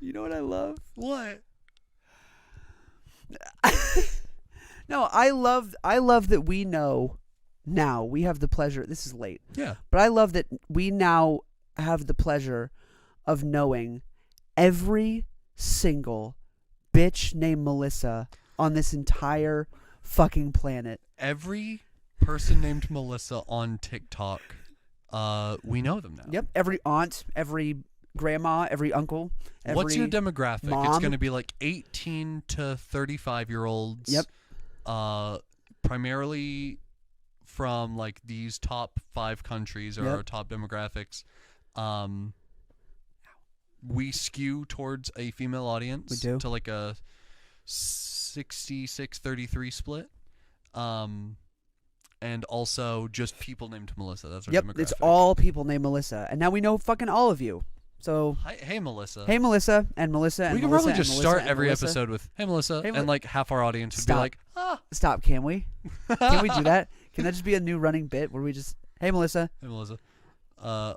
You know what I love? What? No, I love that we know now. We have the pleasure. This is late. Yeah. But I love that we now have the pleasure of knowing every single bitch named Melissa on this entire fucking planet. Every person named Melissa on TikTok, we know them now. Yep. Every aunt, every grandma, every uncle. What's your demographic? Mom. It's going to be like 18 to 35-year-olds. Yep. Primarily from like these top 5 countries are our top demographics. We skew towards a female audience. We do. To like a 66-33 split. And also just people named Melissa. That's our demographic. It's all people named Melissa. And now we know fucking all of you. So hey Melissa. Hey Melissa and Melissa and we could Melissa probably just and start Melissa every Melissa. episode with hey Melissa, Hey, and like half our audience would Stop. be like, Stop, can we? Can we do that? Can that just be a new running bit where we just hey Melissa? Hey Melissa. I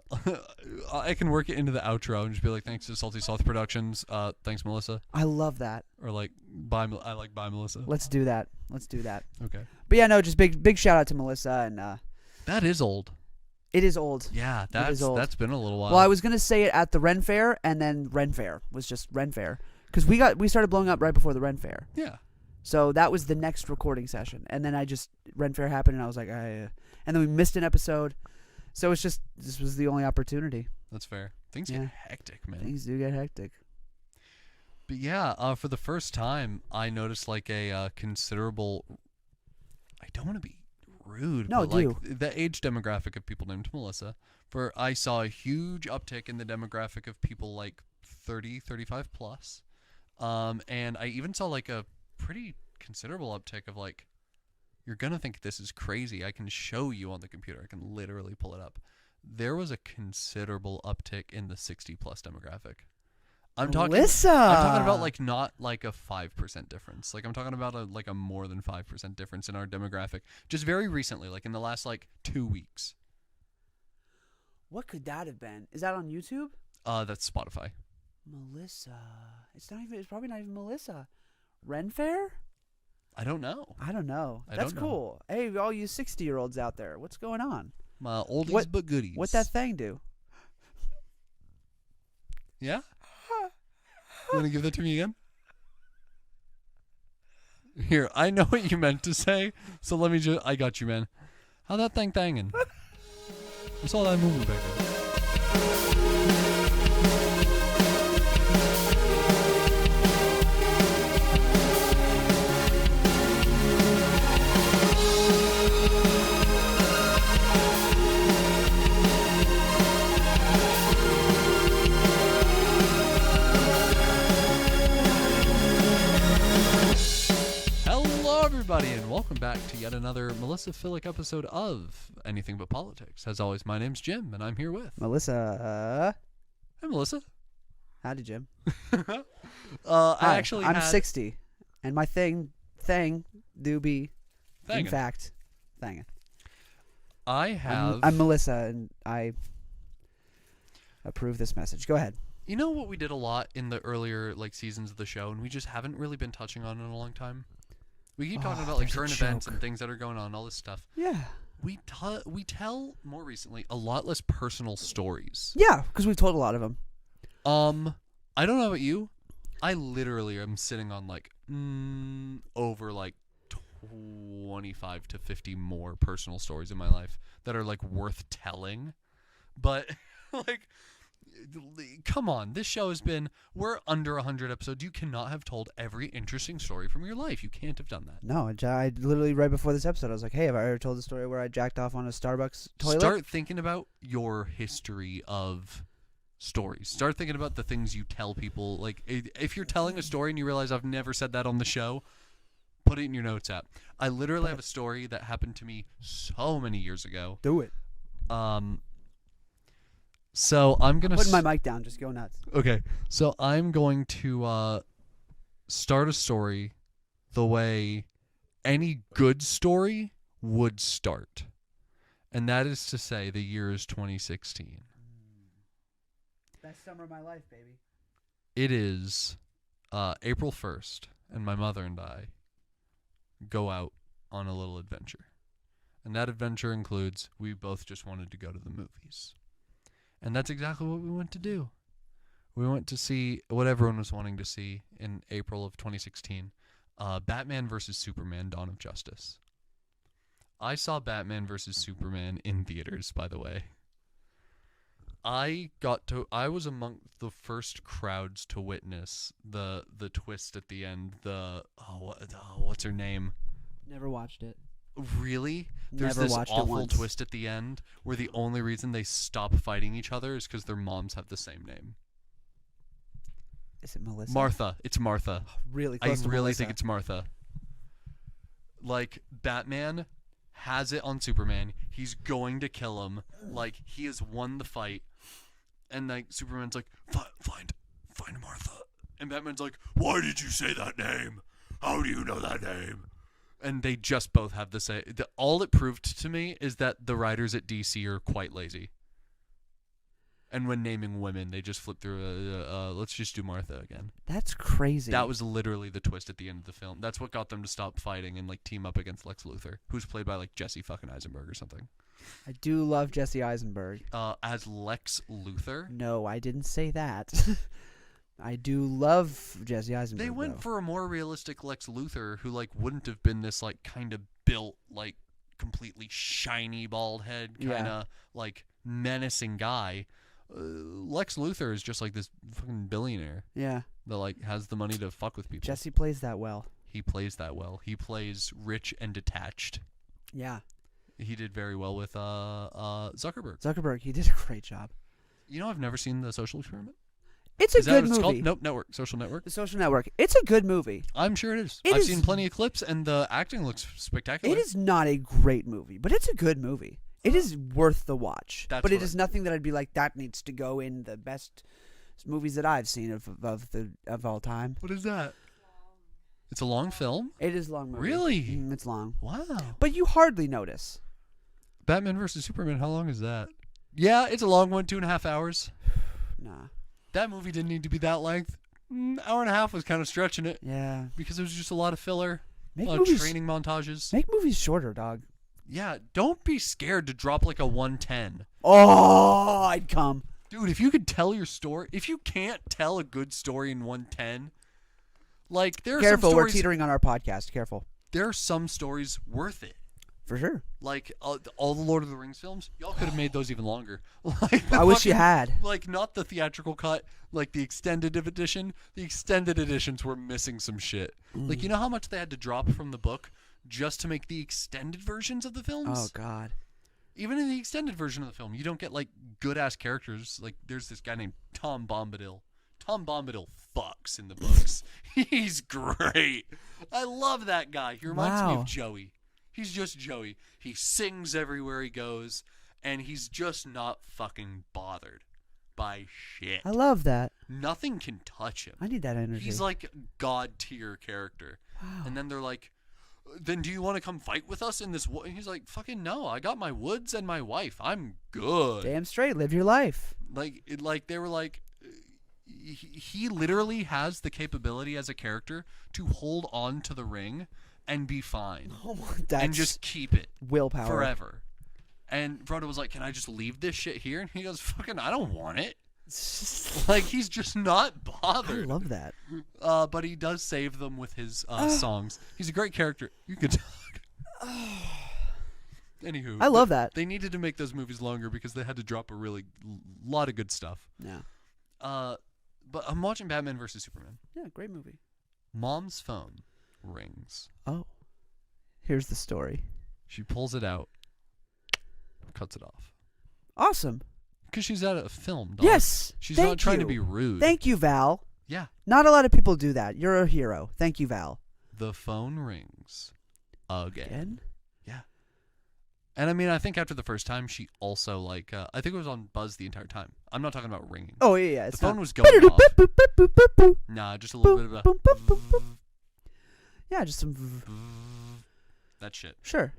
can work it into the outro and just be like, thanks to Salty Sauce Productions. Thanks Melissa. I love that. Or like bye Melissa. Let's do that. Okay. But yeah, no, just big shout out to Melissa and That is old. it is old. Yeah, is old. that's been a little while. Well, I was gonna say it at the Ren Fair, and then Ren Fair was just Ren Fair because we started blowing up right before the Ren Fair. Yeah. So that was the next recording session, and then Ren Fair happened, and I was like, and then we missed an episode. So it's just this was the only opportunity. That's fair. Things get hectic, man. Things do get hectic. But yeah, for the first time, I noticed like a considerable. I don't want to be rude. No, but do. like the age demographic of people named Melissa. I saw a huge uptick in the demographic of people like 30, 35 plus. And I even saw like a pretty considerable uptick of like, you're going to think this is crazy. I can show you on the computer. I can literally pull it up. There was a considerable uptick in the 60 plus demographic. I'm talking about like not like a 5% difference. Like I'm talking about a more than 5% difference in our demographic. Just very recently, like in the last like 2 weeks. What could that have been? Is that on YouTube? That's Spotify. Melissa. It's probably not even Melissa. Ren Fair? I don't know. That's cool. Hey, all you 60-year-olds out there, what's going on? My oldies but goodies. What's that thing do? Yeah? You want to give that to me again? Here, I know what you meant to say, so let me I got you, man. How that thing thangin'? I saw that movie back there. Everybody, and welcome back to yet another Melissa-philic episode of Anything But Politics. As always, my name's Jim, and I'm here with Melissa. Hey, Melissa. Howdy, Jim. Hi, I'm 60, and my thing do be, Thangin'. in fact, thangin'. I'm Melissa, and I approve this message. Go ahead. You know what we did a lot in the earlier seasons of the show, and we just haven't really been touching on in a long time? We keep talking about current events and things that are going on, all this stuff. Yeah. We tell more recently a lot less personal stories. Yeah, because we've told a lot of them. I don't know about you. I literally am sitting on over 25 to 50 more personal stories in my life that are worth telling. But come on, this show we're under 100 episodes. You cannot have told every interesting story from your life. You can't have done that. No, I literally right before this episode, I was like, hey, have I ever told the story where I jacked off on a Starbucks toilet? Start thinking about your history of stories. Start thinking about the things you tell people. If you're telling a story and you realize I've never said that on the show, put it in your notes app. I literally have a story that happened to me so many years ago. Do it. So I'm going to... Putting my mic down. Just go nuts. Okay. So I'm going to start a story the way any good story would start. And that is to say the year is 2016. Best summer of my life, baby. It is April 1st, and my mother and I go out on a little adventure. And that adventure includes we both just wanted to go to the movies. And that's exactly what we went to do. We went to see what everyone was wanting to see in April of 2016, Batman vs. Superman: Dawn of Justice. I saw Batman vs. Superman in theaters, by the way. I was among the first crowds to witness the twist at the end. What's her name? Never watched it. Really? There's Never this watched it awful once. twist at the end where the only reason they stop fighting each other is because their moms have the same name. Is it Melissa? Martha. It's Martha. Really I close to really Melissa. think it's Martha. Like, Batman has it on Superman. He's going to kill him. Like, he has won the fight. And, like, Superman's like, find Martha. And Batman's like, why did you say that name? How do you know that name? And they just both have the same. All it proved to me is that the writers at DC are quite lazy. And when naming women, they just flip through, let's just do Martha again. That's crazy. That was literally the twist at the end of the film. That's what got them to stop fighting and, like, team up against Lex Luthor, who's played by, like, Jesse fucking Eisenberg or something. I do love Jesse Eisenberg. As Lex Luthor. No, I didn't say that. I do love Jesse Eisenberg. They went though. for a more realistic Lex Luthor who, like, wouldn't have been this, like, kind of built, like, completely shiny bald head, kind of, like, menacing guy. Lex Luthor is just like this fucking billionaire. Yeah. That, like, has the money to fuck with people. Jesse plays that well. He plays that well. He plays rich and detached. Yeah. He did very well with Zuckerberg. Zuckerberg, he did a great job. You know, I've never seen The Social Experiment. It's a Is that good what it's movie. called? Nope, Network. Social Network. The Social Network. It's a good movie. I'm sure it is. It I've is- seen plenty of clips, and the acting looks spectacular. It is not a great movie, but it's a good movie. It is worth the watch. That's but it what is nothing that I'd be like, that needs to go in the best movies that I've seen of all time. What is that? It's a long film? It is a long movie. Really? It's long. Wow. But you hardly notice. Batman vs. Superman, how long is that? Yeah, it's a long one, 2.5 hours. Nah. That movie didn't need to be that length. Hour and a half was kind of stretching it Yeah. because it was just a lot of filler, Make a lot movies, of training montages. Make movies shorter, dog. Yeah, don't be scared to drop like a 110. Oh, I'd come. Dude, if you could tell your story, if you can't tell a good story in 110, like there are Careful, some we're stories, teetering on our podcast. Careful. there are some stories worth it. For sure. Like all the Lord of the Rings films, y'all could have made those even longer. Like I wish you had. Like not the theatrical cut, like the extended edition. The extended editions were missing some shit. Like you know how much they had to drop from the book just to make the extended versions of the films? Oh, God. Even in the extended version of the film, you don't get like good ass characters. Like there's this guy named Tom Bombadil. Tom Bombadil fucks in the books. He's great. I love that guy. He reminds me Wow. of Joey. He's just Joey. He sings everywhere he goes, and he's just not fucking bothered by shit. I love that. Nothing can touch him. I need that energy. He's like a god tier character. Wow. And then they're like, then do you want to come fight with us in this? And he's like, fucking no. I got my woods and my wife. I'm good. Damn straight. Live your life. Like they were like, he literally has the capability as a character to hold on to the ring and be fine. Oh, that's and just keep it willpower. forever. And Frodo was like, can I just leave this shit here? And he goes, fucking, I don't want it. Like, he's just not I bothered. love that. But he does save them with his songs. He's a great character. You can talk. Anywho. I love that. They needed to make those movies longer because they had to drop a really lot of good stuff. Yeah. But I'm watching Batman vs. Superman. Yeah, great movie. Mom's phone rings. Oh. Here's the story. She pulls it out, cuts it off. Awesome. Because she's at a film, dog. Yes. She's Thank not trying to you. be rude. Thank you, Val. Yeah. Not a lot of people do that. You're a hero. Thank you, Val. The phone rings again. Again? Yeah. And I mean, I think after the first time, she also, like, I think it was on buzz the entire time. I'm not talking about ringing. Oh, yeah. It's the phone not. was going off. Boop, boop, boop, boop, boop. Nah, just a little bit of a... Boop, boop, boop, boop. Yeah, just some. That shit. Sure.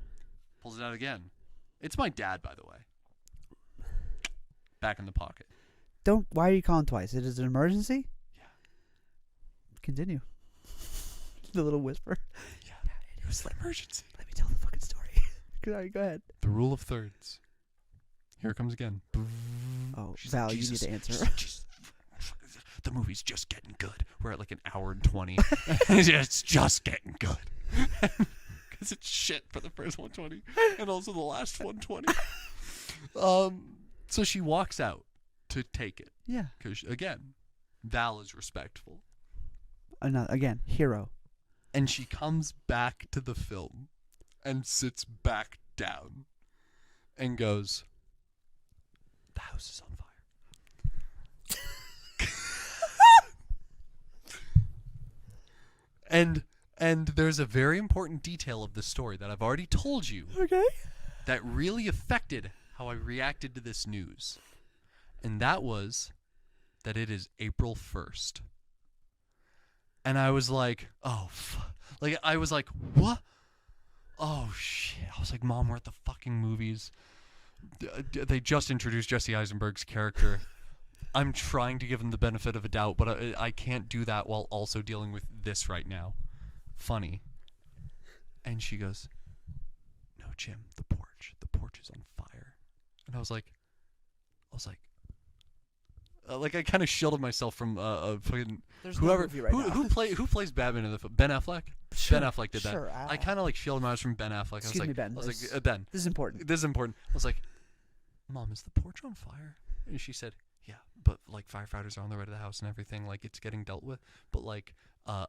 Pulls it out again. It's my dad, by the way. Back in the pocket. Don't. Why are you calling twice? It is an emergency? Continue. The little whisper. Yeah, it was an emergency. Let me tell the fucking story. Go ahead. The rule of thirds. Here it comes again. Oh, She's Val, like, you need Jesus. to answer. She's like, Jesus. The movie's just getting good. We're at like an hour and 20. It's just getting good. Because it's shit for the first 120 and also the last 120. So she walks out to take it. Yeah. Because, again, Val is respectful. Again, hero. And she comes back to the film and sits back down and goes, "The house is on fire." And there's a very important detail of this story that I've already told you Okay. that really affected how I reacted to this news. And that was that it is April 1st. And I was like, oh, like, I was like, what? Oh, shit. I was like, Mom, we're at the fucking movies. They just introduced Jesse Eisenberg's character. I'm trying to give him the benefit of a doubt, but I can't do that while also dealing with this right now. Funny. And she goes, "No, Jim, the porch is on fire." And I was like, I kind of shielded myself from fucking There's whoever no movie right now. who plays Batman in the film. Ben Affleck. Sure, Ben Affleck did that. sure, I kind of like shielded myself from Ben Affleck. Excuse me, Ben. I was like, Ben, This is important. this is important. I was like, Mom, is the porch on fire? And she said, yeah, but like firefighters are on the way to the house and everything. Like it's getting dealt with. But like,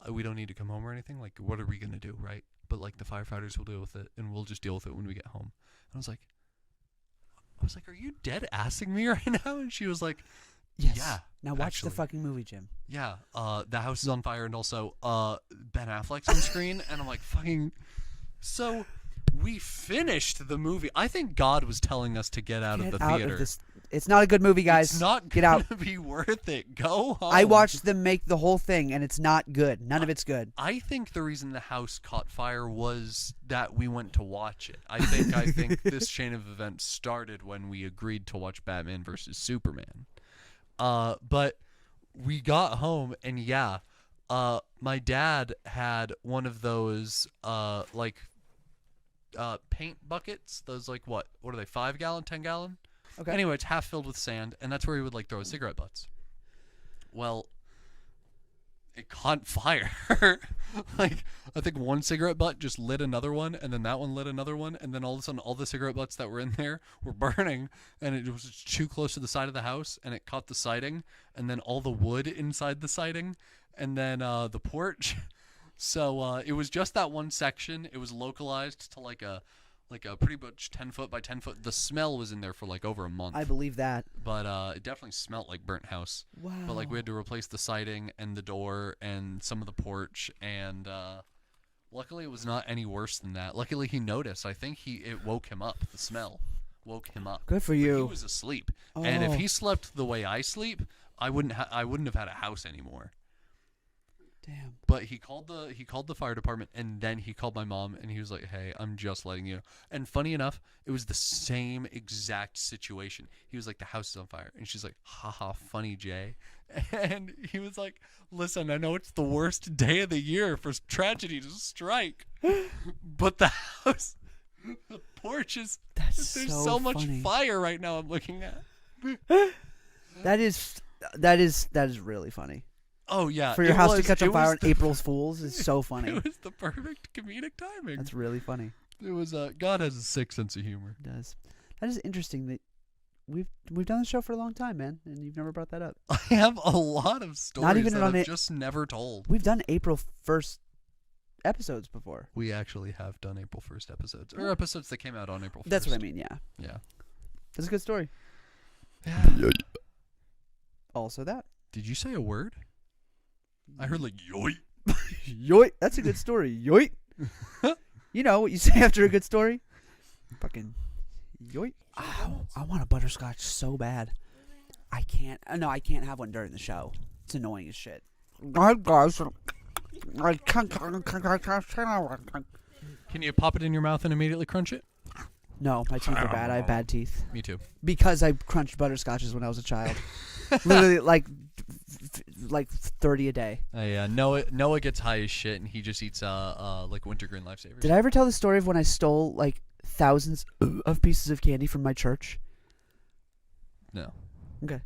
we don't need to come home or anything. Like, what are we gonna do, right? But like the firefighters will deal with it, and we'll just deal with it when we get home. And I was like, are you dead assing me right now? And she was like, Yes. yeah. Now watch actually. the fucking movie, Jim. Yeah, the house is on fire, and also Ben Affleck's on screen, and I'm like, fucking. So we finished the movie. I think God was telling us to get out of the theater. It's not a good movie, guys. It's not Get out. gonna be worth it. Go home. I watched them make the whole thing, and it's not good. None of it's good. I think the reason the house caught fire was that we went to watch it. I think this chain of events started when we agreed to watch Batman versus Superman. But we got home, and yeah, my dad had one of those paint buckets. Those like what are they? 5 gallon, 10 gallon? Okay. Anyway, it's half filled with sand, and that's where he would like throw his cigarette butts. Well, it caught fire. Like, I think one cigarette butt just lit another one, and then that one lit another one, and then all of a sudden all the cigarette butts that were in there were burning, and it was just too close to the side of the house, and it caught the siding, and then all the wood inside the siding, and then the porch. So it was just that one section. It was localized to like a pretty much 10 foot by 10 foot. The smell was in there for like over a month. I believe that. But it definitely smelled like burnt house. Wow. But like we had to replace the siding and the door and some of the porch, and luckily it was not any worse than that. Luckily he noticed. I think it woke him up. The smell woke him up. Good for But you. he was asleep. And if Oh. he slept the way I sleep, I wouldn't have had a house anymore. Damn. But he called the fire department, and then he called my mom, and he was like, "Hey, I'm just letting you know." And funny enough, it was the same exact situation. He was like, "The house is on fire," and she's like, "Haha, funny, Jay." And he was like, "Listen, I know it's the worst day of the year for tragedy to strike, but the house, the porch is That's there's so so much funny. fire right now. I'm looking at." That is really funny. Oh yeah, For your it house to was- catch it on fire was on April's Fools is so funny. It was the perfect comedic timing. That's really funny. It was God has a sick sense of humor. It does. That is interesting that we've done the show for a long time, man, and you've never brought that up. I have a lot of stories even that on I've it- just never told. We've done April 1st episodes before. We actually have done April 1st episodes, or episodes that came out on April 1st. That's what I mean, yeah. Yeah. That's a good story. Yeah. Also that. Did you say a word? I heard like yoy. Yoit. That's a good story. Yoit. You know what you say after a good story? Fucking yoit. Ow, I want a butterscotch so bad. I can't. No, I can't have one during the show. It's annoying as shit. Guys, Can you pop it in your mouth and immediately crunch it? No, my teeth are bad. I have bad teeth. Me too. Because I crunched butterscotches when I was a child. Literally, like 30 a day. Yeah, Noah gets high as shit, and he just eats like wintergreen lifesavers. Did I ever tell the story of when I stole like thousands of pieces of candy from my church? No. Okay.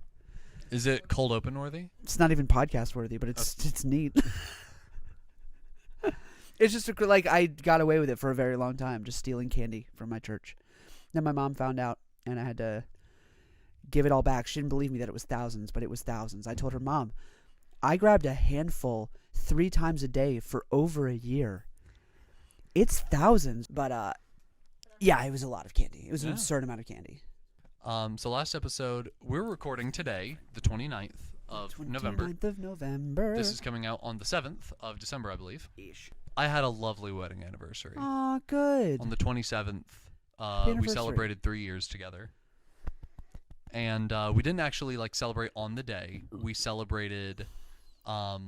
Is it cold open worthy? It's not even podcast worthy, but it's neat. It's just like I got away with it for a very long time, just stealing candy from my church. Then my mom found out, and I had to give it all back. She didn't believe me that it was thousands, but it was thousands. I told her, Mom, I grabbed a handful 3 times a day for over a year. It's thousands, but yeah, it was a lot of candy. It was an absurd amount of candy. So last episode, we're recording today, the 29th of November. 29th of November. This is coming out on the 7th of December, I believe. Ish. I had a lovely wedding anniversary. Aw, good. On the 27th, we celebrated 3 years together. And we didn't actually like celebrate on the day. We celebrated a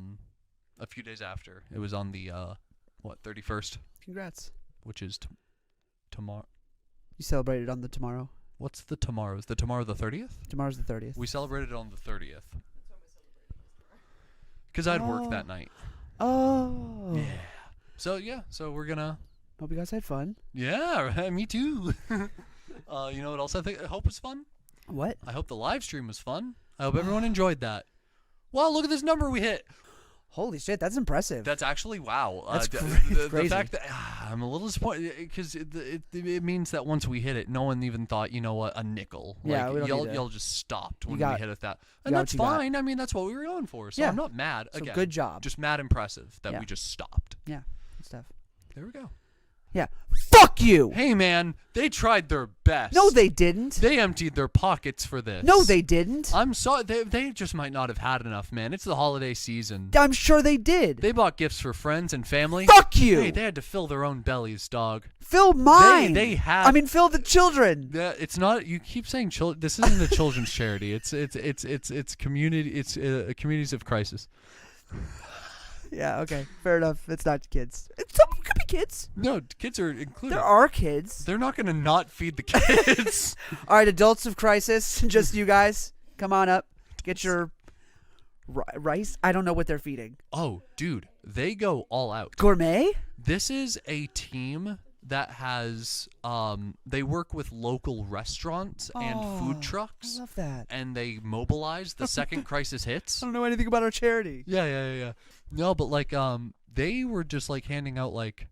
few days after. It was on the 31st, Congrats. which is tomorrow. You celebrated on the tomorrow. What's the tomorrow? Is the tomorrow the 30th? Tomorrow's the 30th. We celebrated on the 30th. Because I'd worked that night. Oh. Yeah. So we're gonna. Hope you guys had fun. Yeah, me too. You know what else I hope was fun? What? I hope the live stream was fun. I hope everyone enjoyed that. Wow, look at this number we hit. Holy shit, that's impressive. That's actually wow. That's the crazy. fact that I'm a little disappointed because it means that once we hit it, no one even thought, you know what, a nickel. Yeah, like, we don't need to- y'all just stopped when You we got- hit it that, you and got that's what you got. fine. I mean, that's what we were going for. So Yeah. I'm not mad. So Again, good job. just mad impressive that Yeah. we just stopped. Yeah, good stuff. There we go. Yeah. Fuck you! Hey man, they tried their best. No, they didn't. They emptied their pockets for this. No, they didn't. I'm sorry. They just might not have had enough, man. It's the holiday season. I'm sure they did. They bought gifts for friends and family. Fuck you! Hey, they had to fill their own bellies, dog. Fill mine. They have. I mean, fill the children. It's not. You keep saying children. This isn't a children's charity. It's community. It's communities of crisis. Yeah, okay. Fair enough. It's not kids. Some of them could be kids. No, kids are included. There are kids. They're not going to not feed the kids. All right, adults of crisis, just you guys. Come on up. Get your rice. I don't know what they're feeding. Oh, dude, they go all out. Gourmet? This is a team that has they work with local restaurants and food trucks. I love that. And they mobilize the second crisis hits. I don't know anything about our charity. Yeah. No, but like they were just like handing out like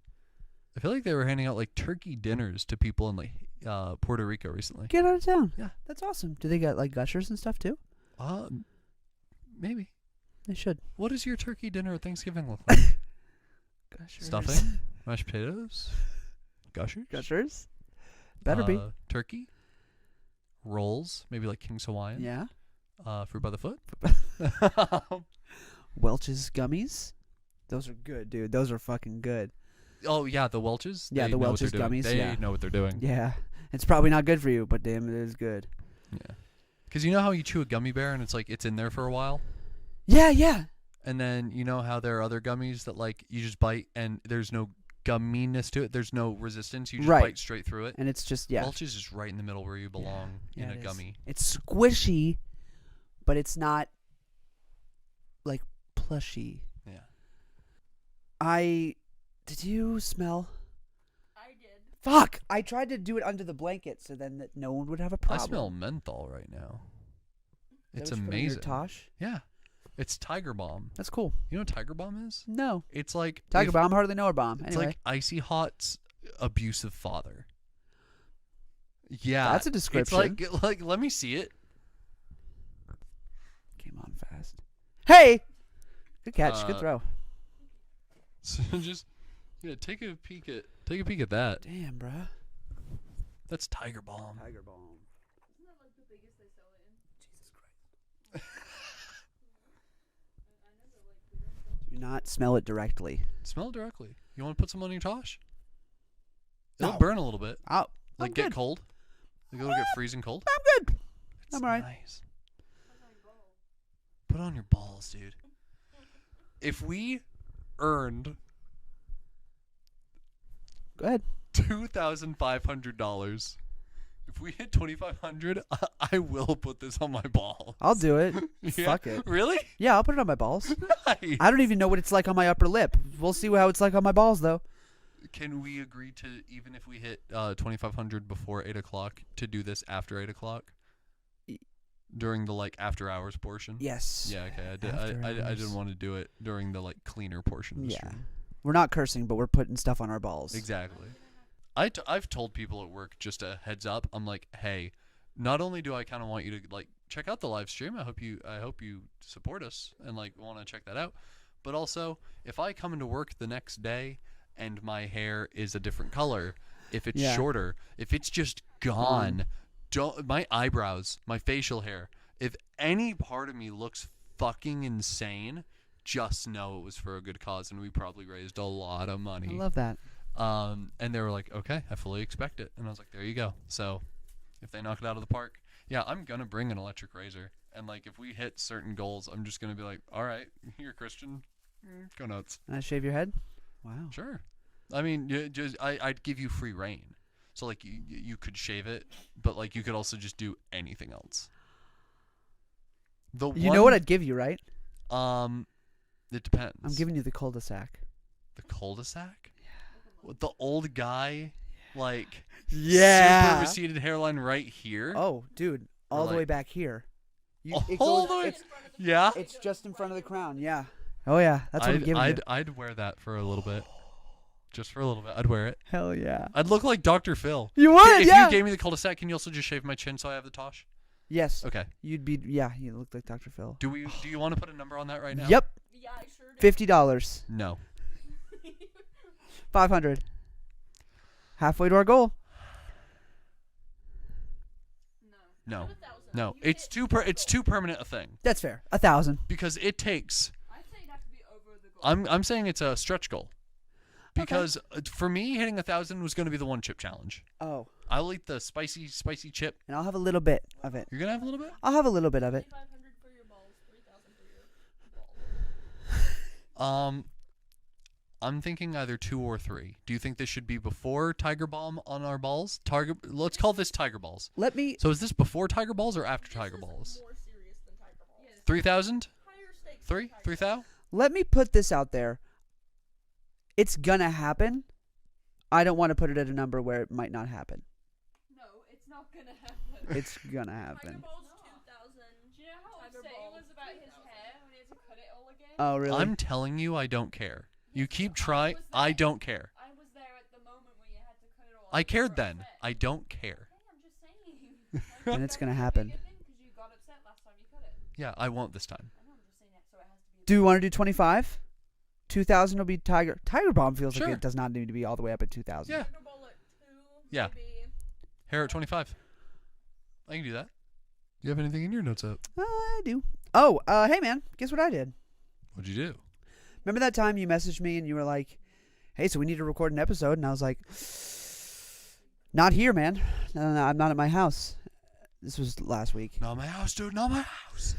I feel like they were handing out like turkey dinners to people in like Puerto Rico recently. Get out of town. Yeah. That's awesome. Do they got like gushers and stuff too? Maybe. They should. What does your turkey dinner at Thanksgiving look like? Gushers. Stuffing? Mashed potatoes? Gushers? Gushers? Better be. Turkey? Rolls? Maybe like King's Hawaiian? Yeah. Fruit by the foot? Welch's gummies? Those are good, dude. Those are fucking good. Oh, yeah, the Welch's? Yeah, They the know what Welch's they're doing. gummies, They yeah. know what they're doing. Yeah. It's probably not good for you, but damn, it is good. Yeah. Because you know how you chew a gummy bear and it's like it's in there for a while? Yeah. And then you know how there are other gummies that like you just bite and there's no gumminess to it. There's no resistance. You just Right. bite straight through it. And it's just, yeah. Welch's is right in the middle where you belong Yeah, in a it is. gummy. It's squishy, but it's not like plushy. Yeah. Did you smell? I did. Fuck! I tried to do it under the blanket so then that no one would have a problem. I smell menthol right now. Is It's that what you put in your amazing. Tosh? Yeah. It's Tiger Bomb. That's cool. You know what Tiger Bomb is? No. It's like Tiger Bomb, hardly know her bomb. It's Anyway. like Icy Hot's abusive father. Yeah. That's a description. It's like let me see it. Came on fast. Hey! Good catch. Good throw. So just take a peek at that. Damn, bruh. That's Tiger Bomb. Tiger Bomb. Isn't that like the biggest they sell it in? Jesus Christ. Do not smell it directly. Smell it directly. You want to put some on your Tosh? It'll No. burn a little bit. Oh, Like I'm get good. cold. Like it'll get freezing cold. I'm good. It's I'm alright. nice. Put on your balls, dude. If we earned Go ahead. $2,500 If we hit 2,500, I will put this on my balls. I'll do it. Yeah? Fuck it. Really? Yeah, I'll put it on my balls. Nice. I don't even know what it's like on my upper lip. We'll see how it's like on my balls, though. Can we agree to, even if we hit 2,500 before 8 o'clock, to do this after 8 o'clock? During the, like, after hours portion? Yes. Yeah, okay. After I hours. didn't want to do it during the, like, cleaner portion of the Yeah. stream. We're not cursing, but we're putting stuff on our balls. Exactly. I've told people at work, just a heads up, I'm like, hey, not only do I kind of want you to, like, check out the live stream, I hope you support us and, like, want to check that out, but also, if I come into work the next day and my hair is a different color, if it's Yeah. shorter, if it's just gone, my eyebrows, my facial hair, if any part of me looks fucking insane, just know it was for a good cause, and we probably raised a lot of money. I love that. And they were like, okay, I fully expect it. And I was like, there you go. So if they knock it out of the park, yeah, I'm going to bring an electric razor. And, like, if we hit certain goals, I'm just going to be like, all right, you're Christian. Go nuts. And I shave your head? Wow. Sure. I mean, I'd give you free reign. So, like, you could shave it, but, like, you could also just do anything else. You know what I'd give you, right? It depends. I'm giving you the cul-de-sac. The cul-de-sac? With the old guy, like, Yeah. super receded hairline right here. Oh, dude. All the like- way back here. All the way- Yeah. It's just in front of the crown, yeah. Oh, yeah. That's what I'm giving you. I'd wear that for a little bit. Just for a little bit. I'd wear it. Hell yeah. I'd look like Dr. Phil. You would, If yeah. you gave me the cul-de-sac, can you also just shave my chin so I have the tosh? Yes. Okay. You'd be, yeah, you look like Dr. Phil. Do you want to put a number on that right now? Yep. Yeah, I sure do. $50. No. 500. Halfway to our goal. No. Put 1,000. No. You It's too permanent a thing That's fair. 1,000. because it takes. I'd say it'd have to be over the goal. I'm saying it's a stretch goal. Because for me, hitting 1,000 was going to be the one chip challenge. Oh. I'll eat the spicy chip. And I'll have a little bit of it. You're gonna have a little bit. I'll have a little bit of it. 2,500 for your balls, 3,000 for your balls. I'm thinking either 2 or 3. Do you think this should be before Tiger Balm on our balls? Let's call this Tiger Balls. Let me. So is this before Tiger Balls or after This Tiger is Balls? more serious than Tiger Balls. 3,000? Higher stakes. 3? than Tiger 3,000? Let me put this out there. It's gonna happen. I don't want to put it at a number where it might not happen. No, it's not gonna happen. It's gonna Tiger happen. Balls 2,000. Do you know how Tiger upset he Balls was about his 3,000. hair when he had to cut it all again? Oh, really? I'm telling you, I don't care. You keep trying. I don't care. I was there at the moment when you had to cut it all. I off. cared You were then. upset. I don't care. Okay, I'm just saying. And it's gonna happen. Because you got upset last time you cut it. Yeah, I won't this time. I know, I'm just saying that, so it has to be. Do you want to do 25? 2,000 will be Tiger. Tiger Bomb feels like Sure. it does not need to be all the way up at 2,000. Yeah. Tiger Ball at 2. Yeah. Maybe. Hair at 25. I can do that. Do you have anything in your notes up? I do. Oh, hey man, guess what I did? What'd you do? Remember that time you messaged me and you were like, "Hey, so we need to record an episode," and I was like, "Not here, man. No, I'm not at my house." This was last week, Not my house, dude. Not my house.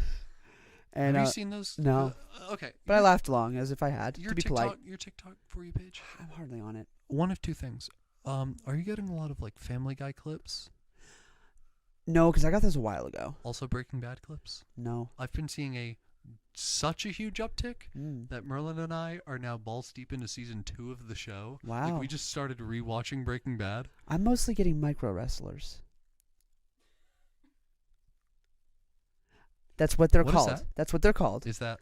and Have you seen those? no. Okay. but I laughed along as if I had Your to be TikTok, polite. Your TikTok For You page. I'm hardly on it. One of two things. Are you getting a lot of like Family Guy clips? No, because I got this a while ago. Also Breaking Bad clips? No. I've been seeing such a huge uptick Mm. that Merlin and I are now balls deep into season 2 of the show. Wow. Like we just started rewatching Breaking Bad. I'm mostly getting micro wrestlers. That's what they're What is called. that? That's what they're called. Is that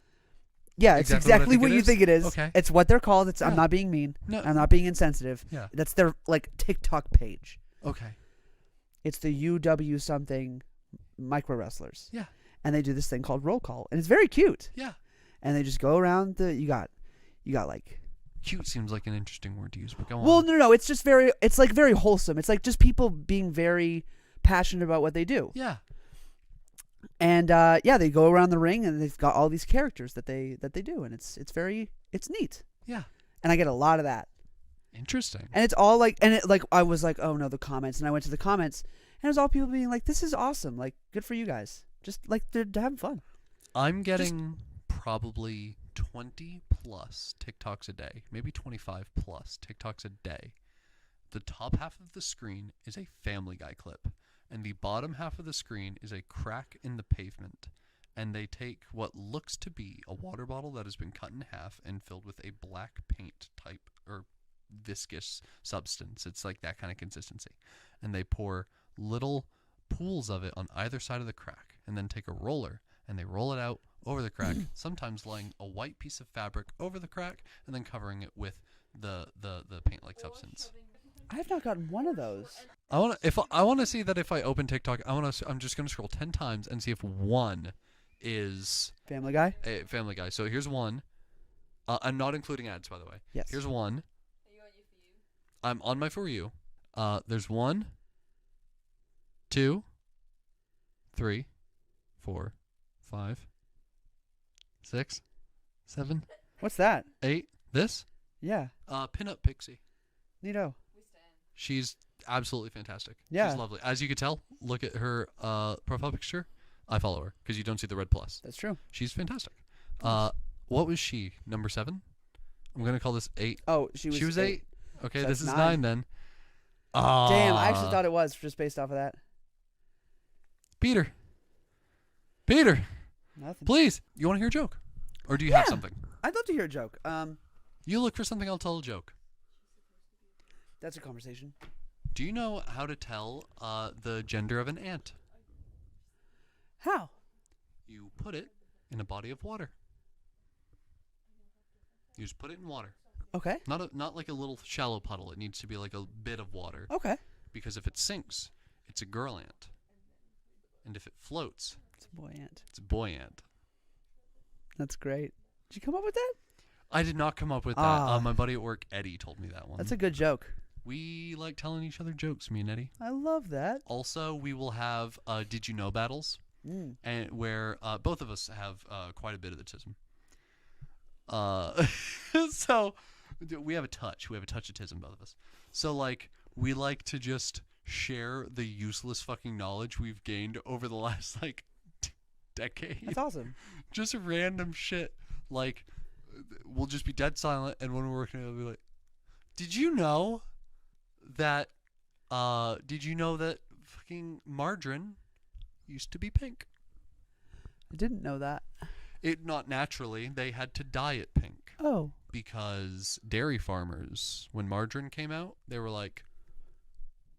Yeah, it's exactly what you think it is. Okay. It's what they're called. I'm Yeah. not being mean. No. I'm not being insensitive. Yeah. That's their like TikTok page. Okay. It's the UW something micro wrestlers. Yeah. And they do this thing called roll call, and it's very cute. Yeah. And they just go around the. You got like. Cute seems like an interesting word to use, but go on. Well, no. It's just very. It's like very wholesome. It's like just people being very passionate about what they do. Yeah. And yeah, they go around the ring, and they've got all these characters that they do, and it's neat. Yeah. And I get a lot of that. Interesting. And it's all like, and it like I was like, oh no, the comments, and I went to the comments, and it was all people being like, this is awesome, like good for you guys, just like they're having fun. I'm getting probably 20 plus TikToks a day, maybe 25 plus TikToks a day. The top half of the screen is a Family Guy clip. and the bottom half of the screen is a crack in the pavement. And they take what looks to be a water bottle that has been cut in half and filled with a black paint type or viscous substance. It's like that kind of consistency. And they pour little pools of it on either side of the crack, and then take a roller and they roll it out over the crack, sometimes laying a white piece of fabric over the crack and then covering it with the paint-like substance. I have not gotten one of those. I want to see that if I open TikTok, I'm just going to scroll 10 times and see if one is Family Guy? a Family Guy. So here's one. I'm not including ads, by the way. Yes. Here's one. Are you on your For You? I'm on my For You. There's 1, 2, 3, 4, 5, 6, 7, What's that? 8. This? Yeah. Pinup Pixie. Neato. We stand. She's absolutely fantastic. Yeah. She's lovely. As you can tell, look at her profile picture. I follow her because you don't see the red plus. That's true. She's fantastic. What was she? Number 7? I'm going to call this 8. Oh, she was 8. Okay, So this that's is 9. 9 then. Damn, I actually thought it was just based off of that. Peter, Nothing. please. You want to hear a joke? Or do you have Yeah. something? I'd love to hear a joke. You look for something, I'll tell a joke. That's a conversation. Do you know how to tell the gender of an ant? How? You put it in a body of water. You just put it in water. Okay. Not like a little shallow puddle. It needs to be like a bit of water. Okay. Because if it sinks, it's a girl ant. And if it floats, It's a boy ant. it's a boy ant. That's great. Did you come up with that? I did not come up with that. Ah. My buddy at work, Eddie, told me that one. That's a good joke. We like telling each other jokes, me and Eddie. I love that. Also, we will have Did You Know battles, and where both of us have quite a bit of autism. So we have a touch. We have a touch autism, both of us. So like we like to just share the useless fucking knowledge we've gained over the last like decade. That's awesome. Just random shit. Like we'll just be dead silent, and when we're working, it'll be like, "Did you know that? Did you know that fucking margarine used to be pink? I didn't know that. It not naturally. They had to dye it pink Oh. because dairy farmers, when margarine came out, they were like,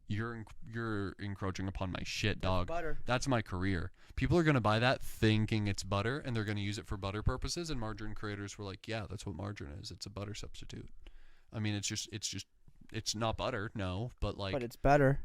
"You're encroaching upon my shit, dog. Butter. That's my career. People are gonna buy that thinking it's butter, and they're gonna use it for butter purposes." And margarine creators were like, "Yeah, that's what margarine is. It's a butter substitute. I mean, it's not butter, no, but like, But it's better.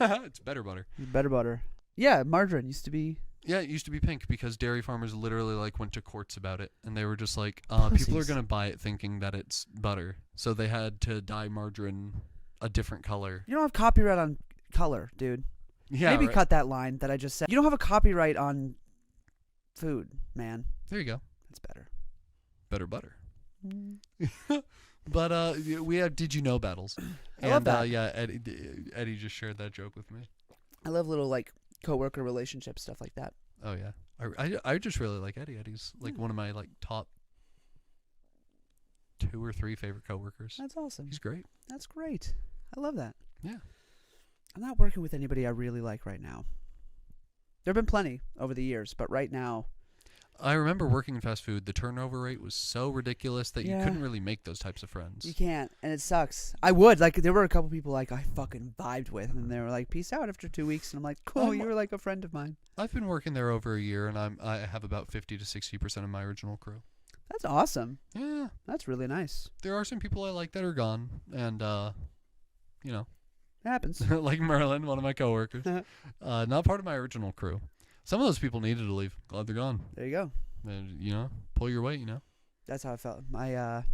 it's better butter. It's better butter. Yeah, margarine used to be. Yeah, it used to be pink because dairy farmers literally like went to courts about it, and they were just like, people are Pussies. gonna buy it thinking that it's butter, so they had to dye margarine a different color. You don't have copyright on color, dude. Yeah, Maybe right. cut that line that I just said. You don't have a copyright on food, man. There you go. That's better. Better butter. But we have Did You Know battles. I love that. Yeah, Eddie just shared that joke with me. I love little like coworker relationship stuff like that. Oh yeah, I just really like Eddie. Eddie's like one of my like top 2 or 3 favorite coworkers. That's awesome. He's great. That's great. I love that. Yeah. I'm not working with anybody I really like right now. There have been plenty over the years, but right now, I remember working in fast food. The turnover rate was so ridiculous that you Yeah. couldn't really make those types of friends. you can't, and it sucks. I would like. There were a couple people like I fucking vibed with, and they were like, "Peace out" after 2 weeks, and I'm like, "Cool, you were like a friend of mine." I've been working there over a year, and I have about 50 to 60% of my original crew. That's awesome. Yeah, That's really nice. there are some people I like that are gone, and you know, It happens. like Merlin, one of my coworkers, not part of my original crew. Some of those people needed to leave. Glad they're gone. There you go. And, you know, pull your weight. You know. That's how I felt. My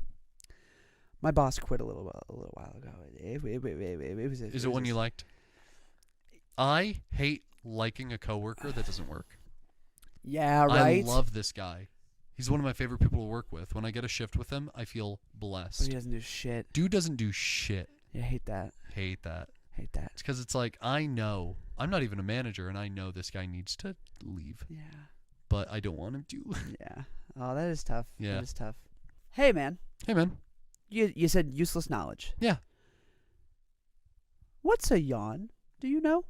boss quit a little while ago. It was. Is it one you liked? I hate liking a coworker that doesn't work. Yeah, right. I love this guy. He's one of my favorite people to work with. When I get a shift with him, I feel But blessed. he doesn't do shit. Dude doesn't do shit. Yeah, I hate that. Hate that. Hate that. It's because it's like, I know. I'm not even a manager, and I know this guy needs to leave. Yeah. But I don't want him to. Yeah. Oh, that is tough. Yeah. That is tough. Hey, man. Hey, man. You said useless knowledge. Yeah. What's a yawn? Do you know?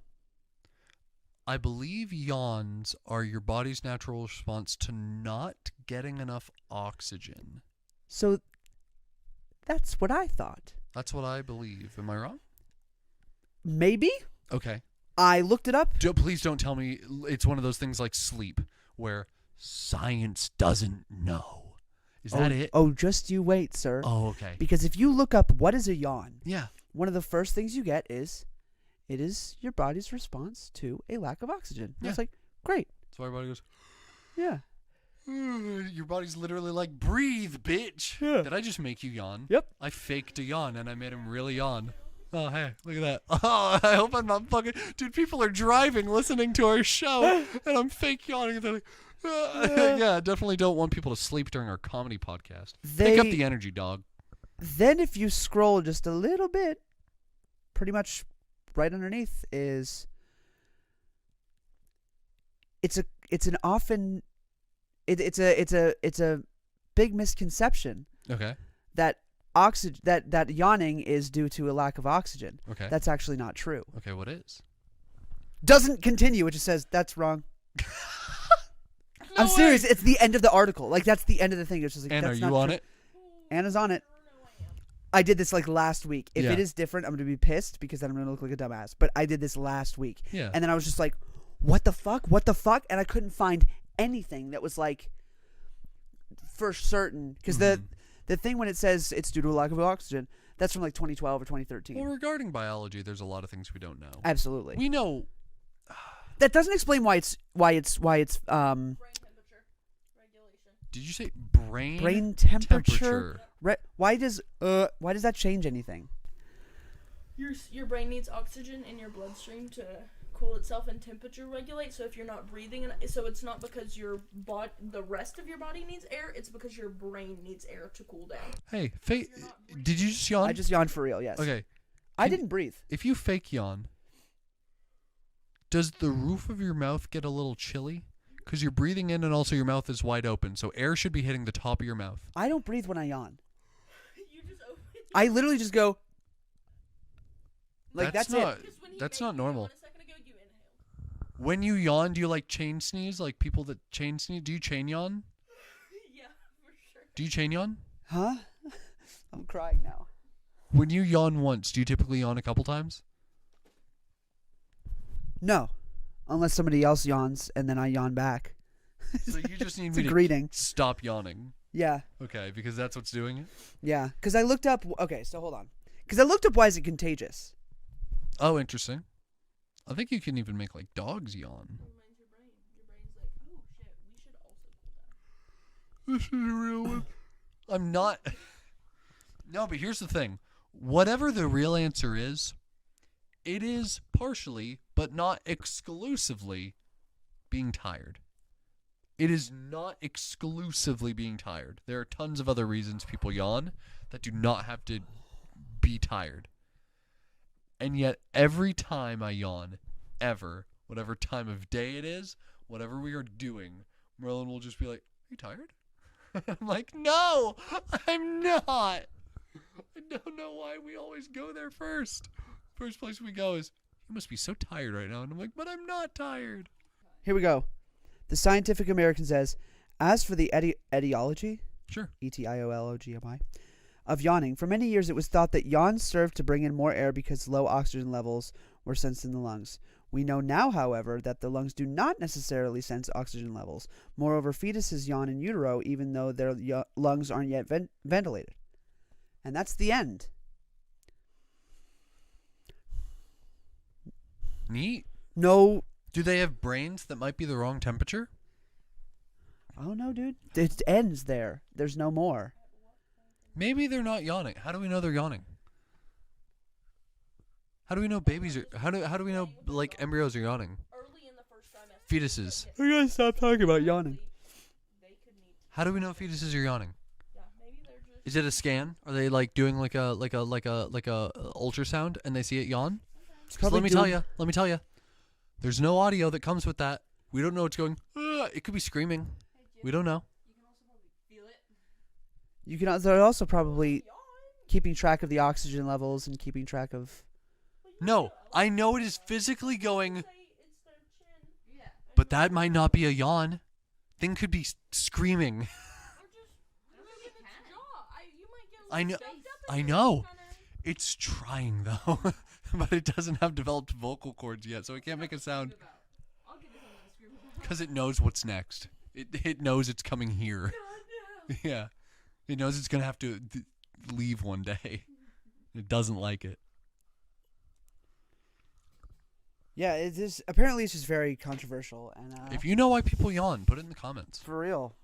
I believe yawns are your body's natural response to not getting enough oxygen. So that's what I thought. That's what I believe. Am I wrong? Maybe. Okay. I looked it up. Please don't tell me it's one of those things like sleep where science doesn't know. Is that it? Oh, just you wait, sir. Oh, okay. Because if you look up what is a yawn, Yeah. one of the first things you get is it is your body's response to a lack of oxygen. Yeah. It's like, great. So everybody goes, Yeah. your body's literally like, breathe, bitch. Yeah. Did I just make you yawn? Yep. I faked a yawn and I made him really yawn. Oh, hey, look at that. Oh, I hope I'm not fucking... Dude, people are driving, listening to our show, and I'm fake yawning. And they're like, yeah, definitely don't want people to sleep during our comedy podcast. Pick up the energy, dog. Then if you scroll just a little bit, pretty much right underneath is... It's a big misconception Okay. that that yawning is due to a lack of oxygen. Okay. That's actually not true. Okay, what is? Doesn't continue. It just says that's wrong. I'm No serious. way. It's the end of the article. Like that's the end of the thing. It's just like And are that's you not on true. it? Anna's on it. I did this like last week. If Yeah. it is different, I'm gonna be pissed because then I'm gonna look like a dumbass. But I did this last week, Yeah. and then I was just like, "What the fuck? What the fuck?" And I couldn't find anything that was like for certain because the thing when it says it's due to a lack of oxygen, that's from like 2012 or 2013. Well, regarding biology, there's a lot of things we don't know. Absolutely. We know... That doesn't explain why it's Brain temperature regulation. Did you say brain? brain temperature. Why does that change anything? Your brain needs oxygen in your bloodstream to cool itself and temperature regulate. So if you're not breathing, so it's not because the rest of your body needs air. It's because your brain needs air to cool down. Hey, did you just yawn? I just yawned for real. Yes. Okay. I didn't breathe. If you fake yawn, does the roof of your mouth get a little chilly? Because you're breathing in and also your mouth is wide open, so air should be hitting the top of your mouth. I don't breathe when I yawn. You just open. I literally just go. Like that's not, it. Because when you That's faked not normal. yawn a second ago, you inhaled. When you yawn, do you like chain sneeze? Like people that chain sneeze? Do you chain yawn? Yeah, for sure. Do you chain yawn? Huh? I'm crying now. When you yawn once, do you typically yawn a couple times? No, unless somebody else yawns and then I yawn back. So you just need It's me a to greeting. stop yawning. Yeah, Okay, because that's what's doing it? yeah. Because I looked up. Okay, so hold on. Because I looked up why is it contagious. Oh, interesting. I think you can even make like dogs yawn. Reminds your brain. Your brain's like, oh shit, we should also cool down. This is a real one. I'm not. No, but here's the thing. Whatever the real answer is, it is partially, but not exclusively, being tired. It is not exclusively being tired. There are tons of other reasons people yawn that do not have to be tired. And yet, every time I yawn, ever, whatever time of day it is, whatever we are doing, Merlin will just be like, "Are you tired?" I'm like, "No, I'm not." I don't know why we always go there first. First place we go is, "You must be so tired right now." And I'm like, "But I'm not tired." Here we go. The Scientific American says, as for the etiology, Sure. etiologmi, of yawning, for many years it was thought that yawns served to bring in more air because low oxygen levels were sensed in the lungs. We know now, however, that the lungs do not necessarily sense oxygen levels. Moreover, fetuses yawn in utero even though their lungs aren't yet ventilated. And that's the end. Neat. No, Do they have brains that might be the wrong temperature? I don't know, dude. It ends there. There's no more. Maybe they're not yawning. How do we know they're yawning? How do we know babies are? How do we know like embryos are yawning? Early in the first trimester. Fetuses. We gotta stop talking about yawning. They could need. How do we know fetuses are yawning? Yeah, maybe they're just. Is it a scan? Are they like doing like a ultrasound and they see it yawn? It's 'Cause probably let me tell you. There's no audio that comes with that. We don't know it's going. It could be screaming. We don't know. You can also probably feel it. You can. They're also probably keeping track of the oxygen levels and keeping track of. No, I know it is physically going. Say it's their chin But that might not be a yawn. Thing could be screaming. I know. It's trying though, but it doesn't have developed vocal cords yet, so it can't make a sound. Because it knows what's next. It knows it's coming here. Yeah, it knows it's gonna have to leave one day. It doesn't like it. Yeah, it is. Apparently, it's just very controversial. And If you know why people yawn, put it in the comments. for real,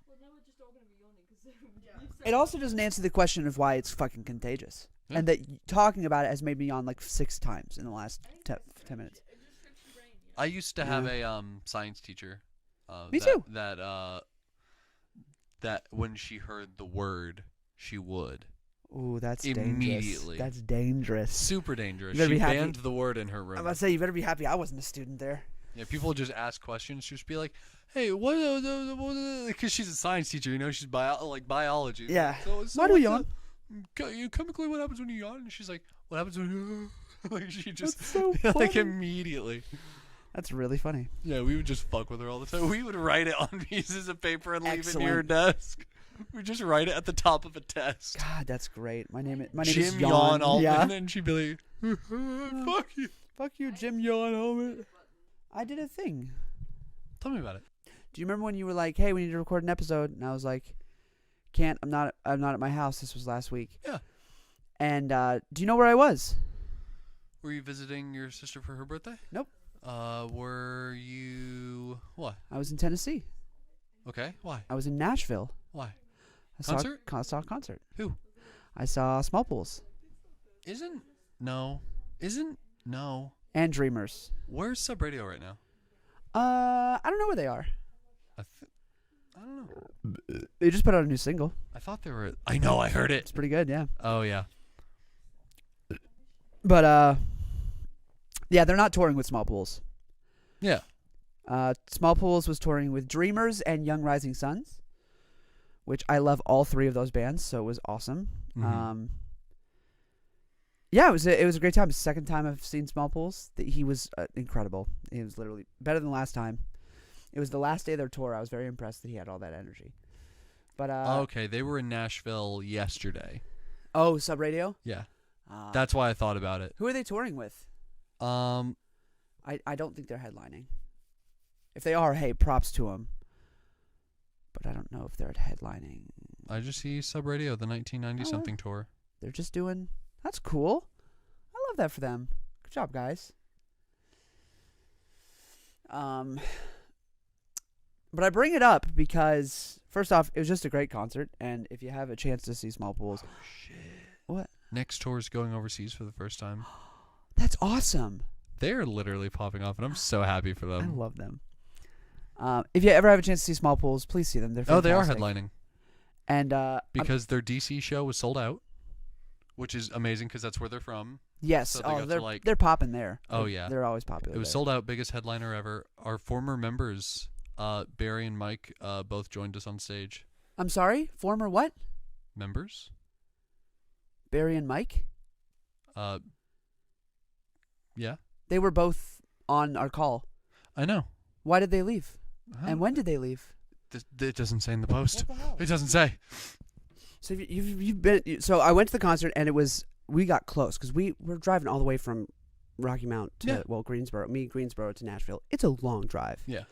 it also doesn't answer the question of why it's fucking contagious, Yeah. and that talking about it has made me yawn like 6 times in the last 10 minutes. I used to have a science teacher. Me too. That when she heard the word, she would. Ooh, that's Immediately. dangerous. That's dangerous. Super dangerous. You better She be happy. banned the word in her room. I'm about to say, you better be happy I wasn't a student there. Yeah, people would just ask questions. She'd just be like, "Hey, what?" Because she's a science teacher, you know, she's biology. Yeah. So Why do we what's yawn? Chemically, what happens when you yawn? And she's like, "What happens when you?" Like she just That's so like funny. immediately. That's really funny. Yeah, we would just fuck with her all the time. We would write it on pieces of paper and leave it near her Excellent. desk. We just write it at the top of a test. God, that's great. My name is Jim Yawn. Yawn Altman, Yeah. and she'd be like, "Fuck you." Fuck you, Jim Yawn Altman. I did a thing. Tell me about it. Do you remember when you were like, "Hey, we need to record an episode," and I was like, "Can't. I'm not at my house. This was last week." Yeah. And do you know where I was? Were you visiting your sister for her birthday? Nope. Were you what? I was in Tennessee. Okay, why? I was in Nashville. Why? I Concert? saw a concert. Who? I saw Small Pools No. and Dreamers. Where's Sub Radio right now? I don't know where they are. I don't know. They just put out a new single. I thought they were. I know. I heard it. It's pretty good, yeah. Oh yeah. But yeah, they're not touring with Small Pools. Yeah. Small Pools was touring with Dreamers and Young Rising Suns, which I love all 3 of those bands, so it was awesome. Mhm. Yeah, it was a great time. It's the second time I've seen Small Pools. He was incredible. He was literally better than last time. It was the last day of their tour. I was very impressed that he had all that energy. But Okay, they were in Nashville yesterday. oh, Sub Radio. Yeah. That's why I thought about it. Who are they touring with? Um, I don't think they're headlining. If they are, hey, props to them. But I don't know if they're headlining. I just see Sub Radio, the 1990 something tour. They're just doing. That's cool. I love that for them. Good job, guys. But I bring it up because first off, it was just a great concert, and if you have a chance to see Small Pools, Oh shit. what? Next tour is going overseas for the first time. That's awesome. They're literally popping off, and I'm so happy for I them. love them. If you ever have a chance to see Small Pools, please see them. They're Oh, they are fantastic. headlining And because their DC show was sold out, which is amazing because that's where they're from. yes, so they got to, they're popping there. Oh, They're- yeah. they're always popular. It was there. sold out, biggest headliner ever. Our former members, Barry and Mike, both joined us on stage. I'm sorry, former what? Members? Barry and Mike. Yeah, They were both on our call. I know. Why did they leave? Huh? And when did they leave? It doesn't say in the post. What the hell? It doesn't say. So you've been. So I went to the concert and we got close because we were driving all the way from Rocky Mount to Greensboro. Greensboro to Nashville. It's a long drive. Yeah.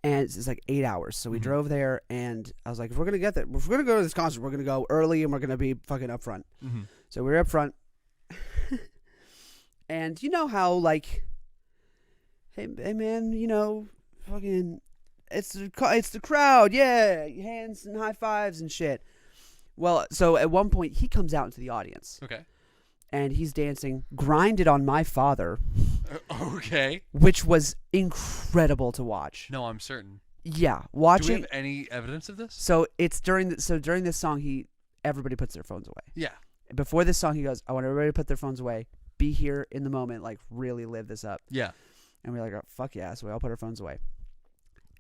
And it's like 8 hours. So we Mhm. drove there, and I was like, if we're gonna get there, if we're gonna go to this concert, we're gonna go early and we're gonna be fucking up front. Mm-hmm. So we were up front, and you know how like, hey man, you know, fucking, it's the crowd, yeah, hands and high fives and shit. Well, so at one point he comes out into the audience Okay. and he's dancing "Grinded on My Father," Okay. which was incredible to watch. No, I'm certain. Yeah, Do we watching. have any evidence of this? So it's during this song, everybody puts their phones away. Yeah. Before this song, he goes, "I want everybody to put their phones away, be here in the moment, like really live this up." Yeah. And we're like, oh, "Fuck yeah!" So we all put our phones away.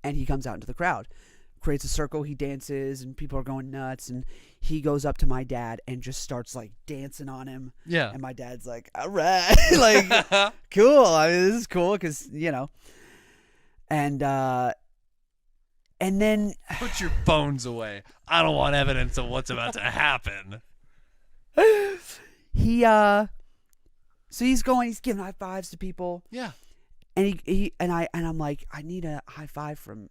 And he comes out into the crowd, creates a circle, he dances, and people are going nuts. And he goes up to my dad and just starts like dancing on him. Yeah. And my dad's like, "All right," like, cool. I mean, this is cool because you know. And then Put your phones away. I don't want evidence of what's about to happen. he so he's giving high fives to people. Yeah. And I'm like, I need a high five from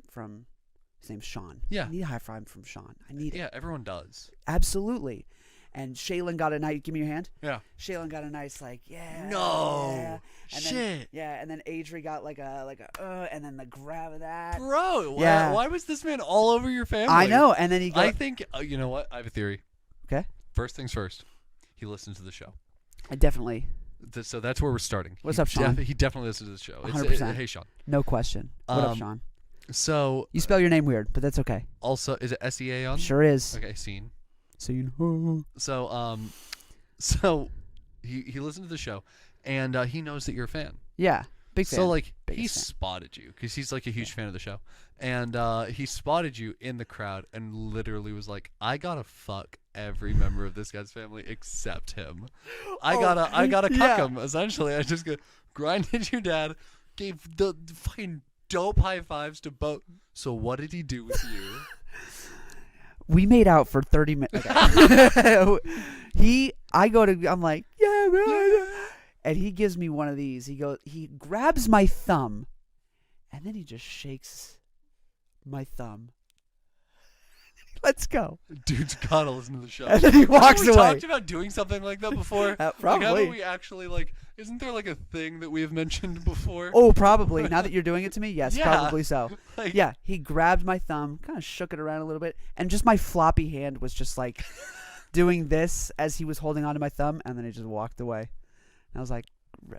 his name's Sean. Yeah. I need a high five from Sean. I need it. Yeah, everyone does. Absolutely. And Shaylin got a nice, give me your hand. Yeah. Shaylin got a nice like, yeah. No. Yeah. And Shit. Then, yeah, and then Adri got like a and then the grab of that. Bro, Yeah. why was this man all over your family? I know. And then he got I think, you know what? I have a theory. Okay. First things first. He listens to the show. I definitely. So that's where we're starting. What's up, Sean? He definitely listens to the show. 100%. Hey, Sean. No question. What up, Sean? So You spell your name weird, but that's okay. also, is it SEA on? Sure is. Okay, scene. So you know. So he listened to the show, and he knows that you're a fan. Yeah. Big fan. So like Biggest he fan. spotted you because he's like a huge fan of the show, and he spotted you in the crowd and literally was like, "I gotta fuck every member of this guy's family except him. I gotta cuck yeah. him." Essentially, I just grinded your dad, gave the fucking dope high fives to both. So what did he do with you? We made out for 30 minutes. Okay. I'm like, yeah, man. And he gives me one of these. He grabs my thumb, and then he just shakes my thumb. Let's go. Dude's gotta listen to the show. And then he walks Have we away. talked about doing something like that before? Like, Probably. haven't we actually isn't there like a thing that we have mentioned before? Oh, probably. Now that you're doing it to me, yes, Yeah. probably so. Like- Yeah, he grabbed my thumb, kind of shook it around a little bit, and just my floppy hand was just like doing this as he was holding onto my thumb, and then he just walked away. And I was like,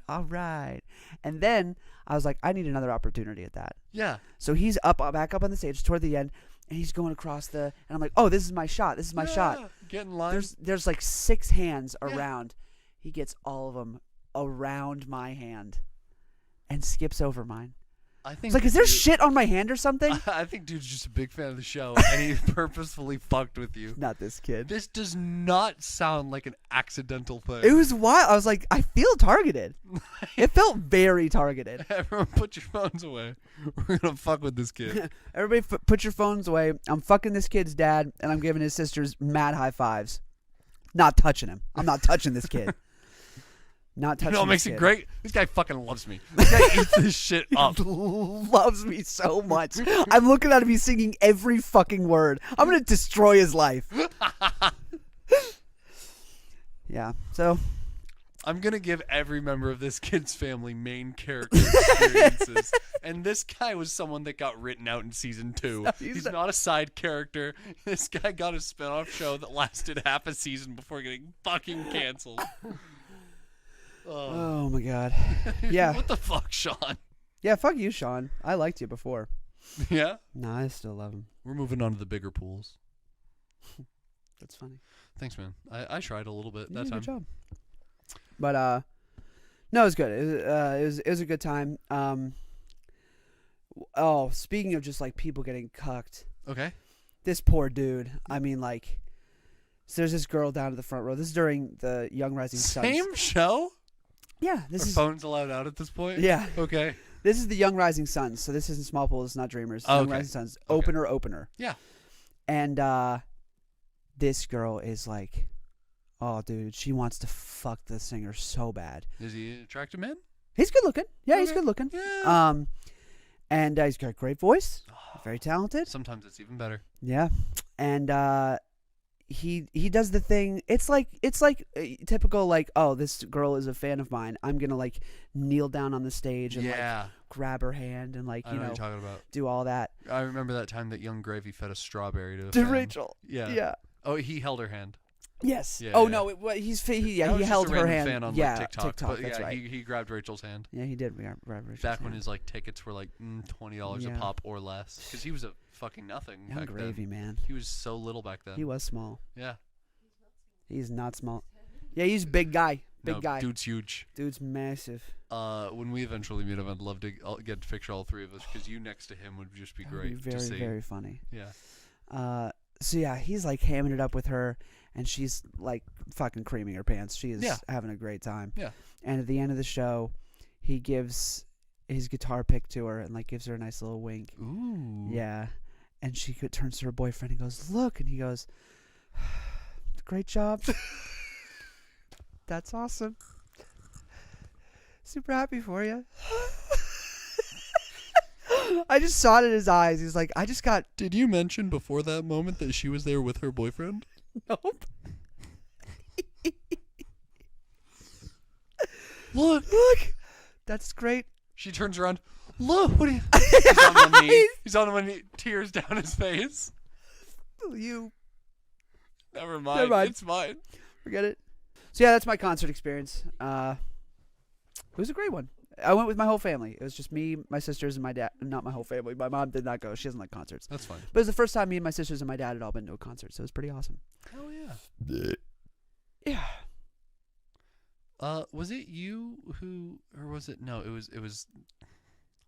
all right. And then I was like, I need another opportunity at that. Yeah. So he's back up on the stage toward the end, and he's going across and I'm like, oh, this is my shot. This is my shot. Get in line. There's like 6 hands around. He gets all of them around my hand and skips over mine. I think He's like, is there dude- shit on my hand or something? I think dude's just a big fan of the show, and he purposefully fucked with you. Not this kid. This does not sound like an accidental thing. It was wild. I was like, I feel targeted. It felt very targeted. Everyone put your phones away. We're gonna fuck with this kid. Everybody put your phones away. I'm fucking this kid's dad, and I'm giving his sisters mad high fives. Not touching him. I'm not touching this kid. Not touching You know what this makes kid. it great? This guy fucking loves me. This guy eats this shit up. He loves me so much. I'm looking at him. He's singing every fucking word. I'm gonna destroy his life. Yeah. So I'm gonna give every member of this kid's family main character experiences, and this guy was someone that got written out in season 2. No, he's not a side character. This guy got a spinoff show that lasted half a season before getting fucking canceled. oh my god. Yeah. What the fuck, Sean? Yeah. Fuck you, Sean. I liked you before. Yeah. No, I still love him. We're moving on to the bigger pools. That's funny. Thanks, man. I tried a little bit You that did a time. good job. But no, it was good. It was a good time. Oh, speaking of just like people getting cucked, Okay. this poor dude. I mean, like, so there's this girl down to the front row. This is during the Young Rising Suns. Same show? Yeah, this Are is. phones allowed out at this point? Yeah, Okay. this is the Young Rising Suns. So this isn't Small Pool. This is not Dreamers. Oh, Young okay. Rising Suns. Okay. Opener. Yeah. And this girl is like, oh, dude, she wants to fuck the singer so bad. Is he an attractive man? He's good looking. Yeah, he's Okay. good looking. Yeah. And he's got a great voice. Very talented. Sometimes it's even better. Yeah. And he does the thing. It's like typical like, oh, this girl is a fan of mine. I'm gonna like kneel down on the stage and like grab her hand and like I know what you're talking about. do all that. I remember that time that Young Gravy fed a strawberry to a To fan. Rachel. Yeah. Yeah. Oh, he held her hand. Yes. Yeah, oh yeah. no, That he was he just held a her random hand. fan on yeah, like, TikTok. But that's yeah, right. he grabbed Rachel's hand. Yeah, he did. We got Rachel's Back when hand. his like tickets were like $20 Yeah. a pop or less, because he was a fucking nothing Young back Gravy, then. man. He was so little back then. He was small. Yeah. He's not small. Yeah, he's a big guy. Big guy. Dude's huge. Dude's massive. When we eventually meet him, I'd love to get to picture all three of us, because you next to him would just be That would great be to very, see. very funny. Yeah. So yeah, he's like hamming it up with her, and she's like fucking creaming her pants. She is Yeah. having a great time. Yeah. And at the end of the show, he gives his guitar pick to her and like gives her a nice little wink. Ooh. Yeah. And she turns to her boyfriend and goes, "Look," and he goes, "Great job." That's awesome. Super happy for you. I just saw it in his eyes. He's like, I just got. Did you mention before that moment that she was there with her boyfriend? Nope. Look. That's great. She turns around. Look. What are you? He's on one knee. He's on one knee. Tears down his face. You Never mind. Never mind. It's mine. forget it. So yeah, that's my concert experience. It was a great one. I went with my whole family. It was just me, my sisters, and my dad. Not my whole family. My mom did not go. She doesn't like concerts. That's fine. But it was the first time me and my sisters and my dad had all been to a concert, so it was pretty awesome. Hell yeah. Yeah. Was it you who, or was it? No, it was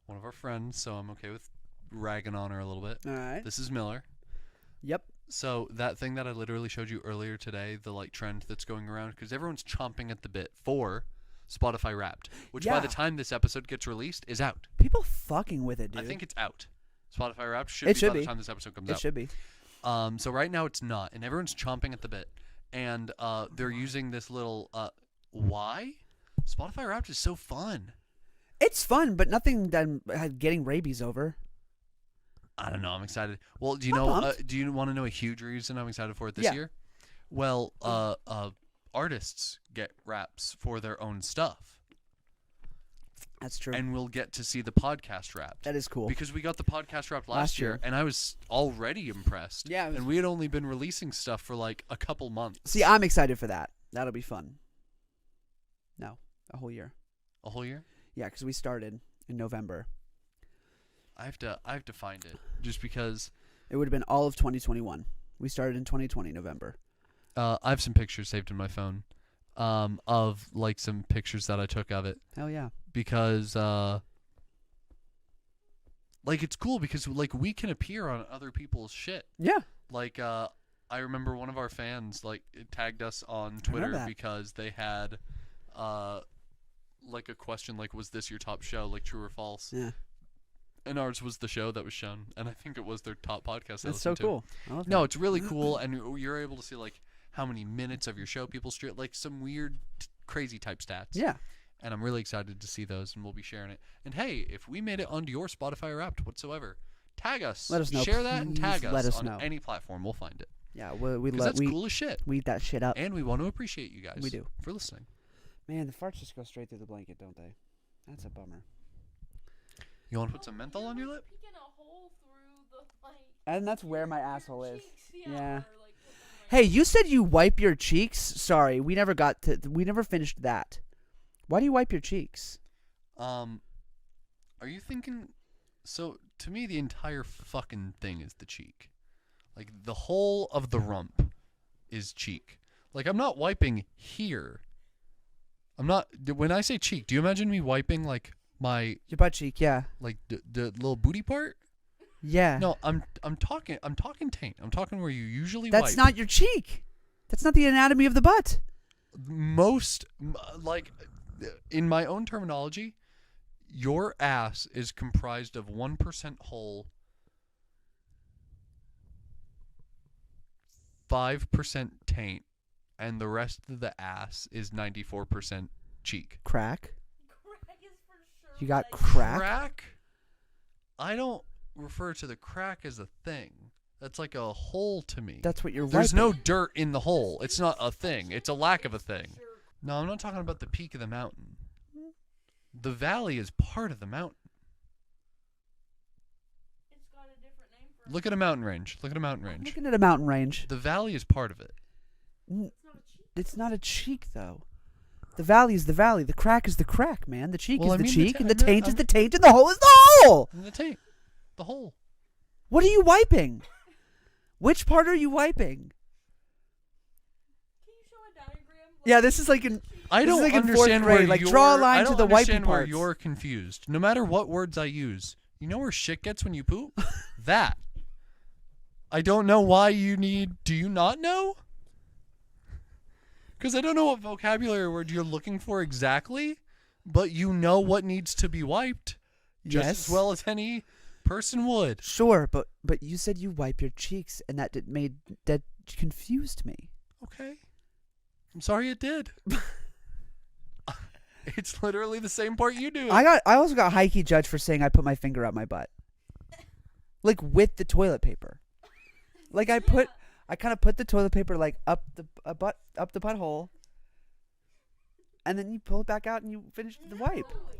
one of our friends. So I'm okay with ragging on her a little bit. All right. This is Miller. Yep. So that thing that I literally showed you earlier today, the like trend that's going around, because everyone's chomping at the bit for Spotify Wrapped, which by Yeah. the time this episode gets released is out. People fucking with it, dude. I think it's out. Spotify Wrapped It be should by be. the time this episode comes it out. should be. So right now it's not, and everyone's chomping at the bit, and they're using this little why? Spotify Wrapped is so fun. It's fun, but nothing that I'm getting rabies over. I don't know. I'm excited. Well, do you I'm know? pumped. Do you want to know a huge reason I'm excited for it this Yeah. year? Well, artists get wraps for their own stuff, That's true. and we'll get to see the podcast wrapped. That is cool. Because we got the podcast wrapped last Last year, year. and I was already impressed. Yeah, it was- and we had only been releasing stuff for like a couple months. See, I'm excited for that. That'll be fun. No, a whole year. A whole year. Yeah, because we started in November. I have to find it just because It would have been all of 2021. We started in 2020 November. I have some pictures saved in my phone, of like some pictures that I took of it. Hell yeah. Because like it's cool because like we can appear on other people's shit. Yeah. Like I remember one of our fans like tagged us on Twitter that. because they had like a question like, was this your top show, like true or false? Yeah. And ours was the show that was shown, and I think it was their top podcast. That's so cool. I love No, that. it's really cool, and you're able to see like how many minutes of your show people stream, like some weird, crazy type stats. Yeah. And I'm really excited to see those, and we'll be sharing it. And hey, if we made it onto your Spotify Wrapped whatsoever, tag us. Let us know. Share that and tag Please us let us on know. any platform. We'll find it. Yeah, we Because that's cool as shit. we eat that shit up. And we want to appreciate you guys. We do. For listening. Man, the farts just go straight through the blanket, don't they? That's a bummer. You want to put some menthol on your lip? Peeking a hole through the, like, And that's where my your asshole is. cheeks, Yeah. or, like, Hey, you said you wipe your cheeks? Sorry, we never finished that. Why do you wipe your cheeks? Are you thinking? So to me, the entire fucking thing is the cheek. Like the whole of the rump is cheek. Like I'm not wiping here. I'm not. When I say cheek, do you imagine me wiping like my Your butt cheek, yeah. like the little booty part? Yeah. No, I'm talking taint. I'm talking where you usually That's wipe. not your cheek. That's not the anatomy of the butt. Most like in my own terminology, your ass is comprised of 1% hole, 5% taint, and the rest of the ass is 94% cheek. Crack. crack is for sure. You got like, crack? I don't refer to the crack as a thing. That's like a hole to me. That's what you're There's wiping. no dirt in the hole. It's not a thing. It's a lack of a thing. No, I'm not talking about the peak of the mountain. The valley is part of the mountain. It's got a different name for Look at a mountain range. Look at a mountain I'm range. looking at a mountain range. The valley is part of it. N- It's not a cheek. It's not a cheek, though. The valley is the valley. The crack is the crack, man. The cheek Well, is I the mean, cheek, and the I'm not- taint is I'm- the taint, and the hole is the hole. And the taint. The hole. What are you wiping? Which part are you wiping? Can you show a diagram? Yeah, this is like an. I This is don't like in fourth understand grade, where like, you're, draw a line I to don't the wipey understand where parts. you're confused. No matter what words I use, you know where shit gets when you poop? That. I don't know why you need. Do you not know? Because I don't know what vocabulary word you're looking for exactly, but you know what needs to be wiped. just Yes. as well as any person would. Sure, but you said you wipe your cheeks, and that confused me. Okay. I'm sorry it did. It's literally the same part you do. I also got high key judged for saying I put my finger up my butt, like with the toilet paper. Like I kind of put the toilet paper like up the butthole, and then you pull it back out and you finish the wipe.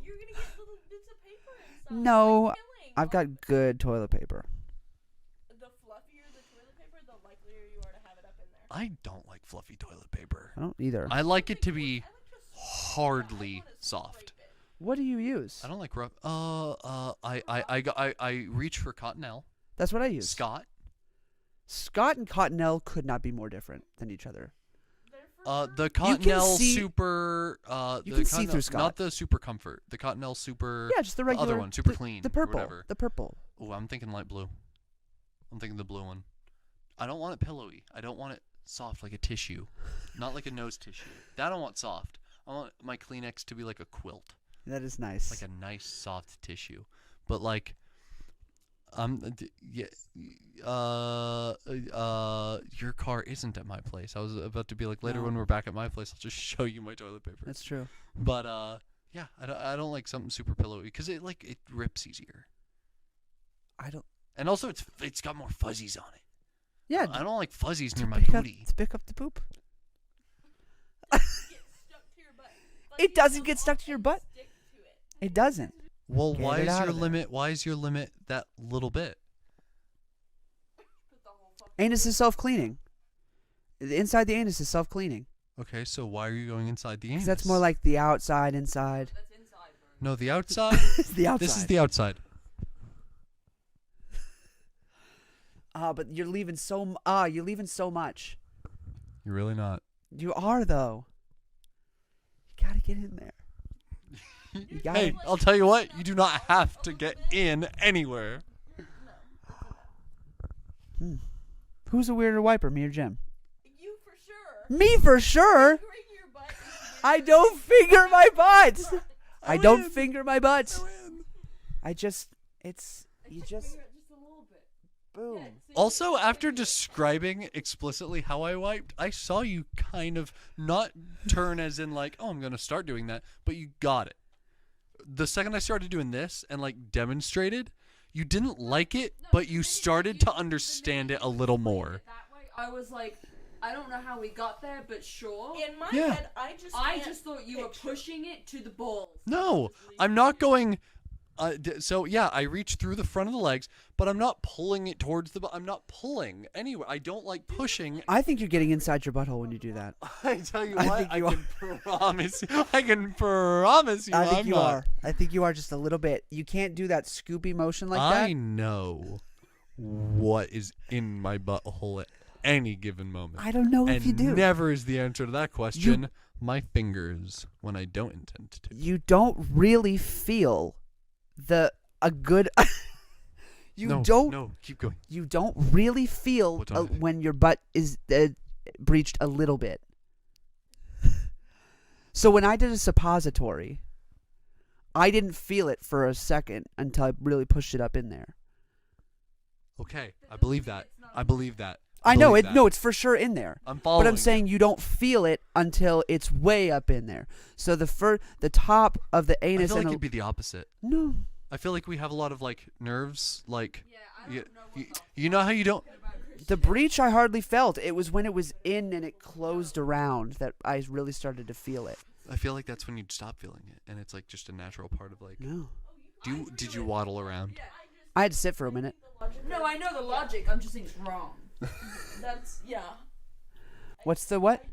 You're gonna get little bits of paper inside. No, It's like killing. I've got good toilet paper. The fluffier the toilet paper, the likelier you are to have it up in there. I don't like fluffy toilet paper. I don't either. I like it to be hardly soft. What do you use? I don't like rough. I reach for Cottonelle. That's what I use. Scott and Cottonelle could not be more different than each other. The Cottonelle see- Super. you The can see Cottonelle- through Scott. Not the Super Comfort. The Cottonelle Super. Yeah, just the regular other one, Super the, Clean. The or purple. whatever. The purple. Oh, I'm thinking light blue. I'm thinking the blue one. I don't want it pillowy. I don't want it soft like a tissue, not like a nose tissue. That I want soft. I want my Kleenex to be like a quilt, That is nice. like a nice soft tissue. But like, your car isn't at my place. I was about to be like later when No. we're back at my place, I'll just show you my toilet paper. That's true. But yeah, I don't like something super pillowy because it rips easier, I don't. and also it's got more fuzzies on it. Yeah. I don't like fuzzies to near my pick up- booty. to pick up the poop. Get stuck to your butt. It doesn't get stuck to your butt. Stick to it. It doesn't. Well, Get why it is out your of there. limit? Why is your limit that little bit? Put the whole fucking Anus is self-cleaning. Inside the anus is self-cleaning. Okay, so why are you going inside the anus? 'Cause that's more like the outside, inside. That's inside, bro. No, the outside. It's the outside. This is the outside. But you're leaving so. You're leaving so much. You're really not. You are though. You gotta get in there. You gotta. Hey, I'll tell you what. You do not have to get in anywhere. Who's a weirder wiper, me or Jim? You for sure. Me for sure. Fingering your butt is I don't finger my butt. I don't win. finger my butt. I just. It's. You just. Finger it just a little bit. Boom. Also, after describing explicitly how I wiped, I saw you kind of not turn as in like, oh, I'm gonna start doing that, but you got it. The second I started doing this and like demonstrated, you didn't like it, but you started to understand it a little more. That way, I was like, I don't know how we got there, but sure. In my Yeah. head, I just thought you were pushing it to the balls. No, I'm not going. So yeah, I reach through the front of the legs, but I'm not pulling it towards the. I'm not pulling anywhere. I don't like pushing. I think you're getting inside your butthole when you do that. I tell you I what, think I you can promise. I can promise you, I think I'm you not. are. I think you are just a little bit. You can't do that scoopy motion like I that. know what is in my butthole at any given moment. I don't know and if you do. never is the answer to that question. My fingers when I don't intend to. You don't really feel a good. You no, don't. No, keep going. You don't really feel What don't I think? when your butt is breached a little bit. So when I did a suppository, I didn't feel it for a second until I really pushed it up in there. Okay, I believe that. I believe that. I know believe it. that. No, it's for sure in there. I'm following. But I'm saying you don't feel it until it's way up in there. So the top of the I anus feel like and it'd be the opposite. no. I feel like we have a lot of like nerves, like Yeah, I don't you, know you, what you know how you don't. The breach I hardly felt. It was when it was in and it closed around that I really started to feel it. I feel like that's when you'd stop feeling it, and it's like just a natural part of like. No. Did you waddle around? I had to sit for a minute. No, I know the logic. I'm just saying it's wrong. That's yeah. What's the what?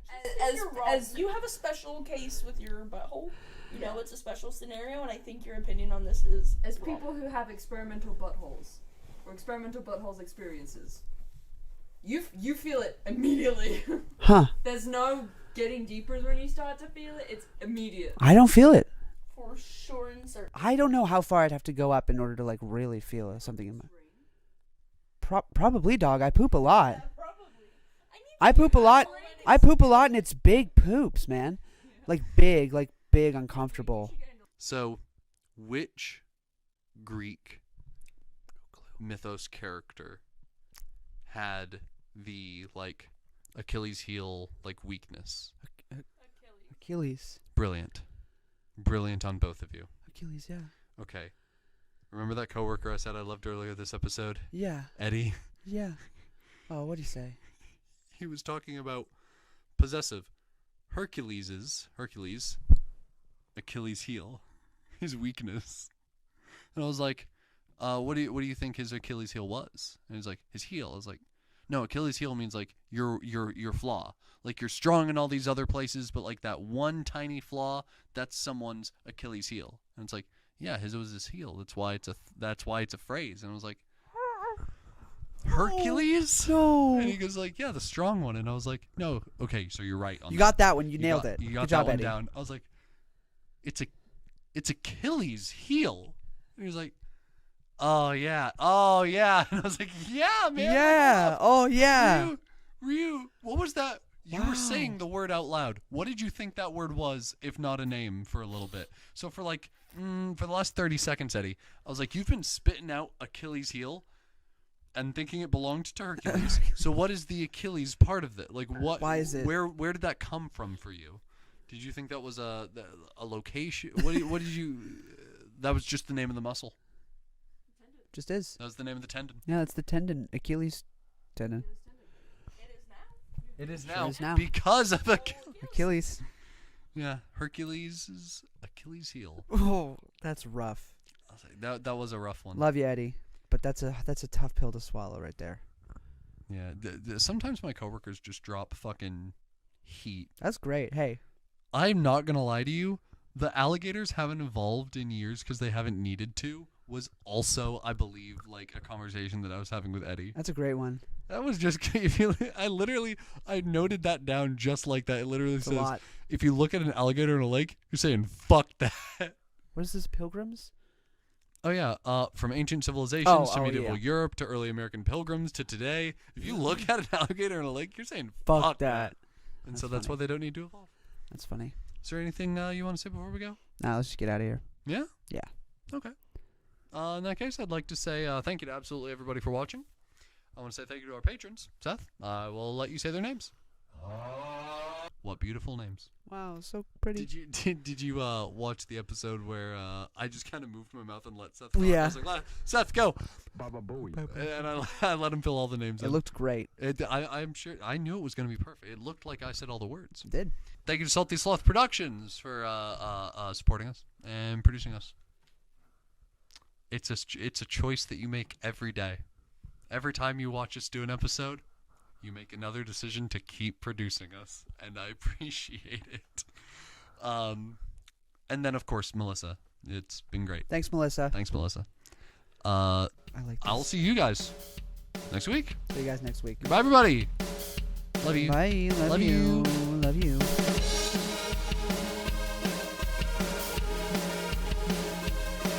You're wrong. You have a special case with your butthole. You know, it's a special scenario, and I think your opinion on this is As wrong. people who have experimental buttholes or experimental buttholes experiences, you feel it immediately. Huh. There's no getting deeper when you start to feel it. It's immediate. I don't feel it. For sure and certain. I don't know how far I'd have to go up in order to like really feel something in my. Probably, dog. I poop a lot. Probably. I poop a lot. I poop a lot, and it's big poops, man. Like big, uncomfortable. So, which Greek mythos character had the like Achilles heel like weakness? Achilles. Brilliant on both of you. Achilles, yeah. Okay, remember that coworker I said I loved earlier this episode, Yeah. Eddie? Yeah. Oh, what'd he say? He was talking about possessive. Hercules, Achilles heel, his weakness. And I was like, what do you think his Achilles heel was? And he's like, his heel. I was like, no, Achilles heel means like your flaw. Like you're strong in all these other places, but like that one tiny flaw, that's someone's Achilles heel. And it's like, yeah, his was his heel. That's why it's a phrase. And I was like, Hercules? No. And he goes like, yeah, the strong one. And I was like, no, okay, so you're right on You that. got that one. You nailed it. You got Good that job, one Eddie. down. I was like, it's Achilles heel. And he was like, oh yeah. And I was like, yeah, man. Yeah. Oh, yeah. Ryu, what was that? You Wow. were saying the word out loud. What did you think that word was, if not a name, for a little bit? So for like, for the last 30 seconds, Eddie, I was like, you've been spitting out Achilles heel and thinking it belonged to Hercules. So what is the Achilles part of it? Like what? Why is it? Where did that come from for you? Did you think that was a location? What did you? That was just the name of the muscle. Just is. That was the name of the tendon. Yeah, it's the tendon. Achilles tendon. It is Sure now. is now. Because of Achilles. Yeah, Hercules' Achilles heel. Oh, that's rough. I was like, that was a rough one. Love you, Eddie. But that's a tough pill to swallow right there. Yeah, sometimes my coworkers just drop fucking heat. That's great. Hey. I'm not gonna lie to you. The alligators haven't evolved in years because they haven't needed to. Was also, I believe, like a conversation that I was having with Eddie. That's a great one. That was just. I noted that down just like that. It literally It's a says, lot. if you look at an alligator in a lake, you're saying fuck that. What is this, Pilgrims? Oh yeah, from ancient civilizations to Oh, medieval yeah. Europe to early American pilgrims to today. If you look at an alligator in a lake, you're saying Fuck that. that. And That's so that's funny. why they don't need to evolve. That's funny. Is there anything you want to say before we go? Nah, let's just get out of here. Yeah? Yeah. Okay. In that case, I'd like to say thank you to absolutely everybody for watching. I want to say thank you to our patrons. Seth, I will let you say their names. What beautiful names. Wow, so pretty. Did you watch the episode where I just kind of moved my mouth and let Seth talk? Yeah. I was like, Seth, go. Baba Booey. And I let him fill all the names It in. looked great. I'm sure. I knew it was going to be perfect. It looked like I said all the words. It did. Thank you to Salty Sloth Productions for supporting us and producing us. It's a choice that you make every day. Every time you watch us do an episode, you make another decision to keep producing us, and I appreciate it. And then of course Melissa. It's been great. Thanks, Melissa. Thanks, Melissa. I like this. I'll see you guys next week. See you guys next week. Goodbye, everybody. Love you. Bye. Love, Love you. Love you.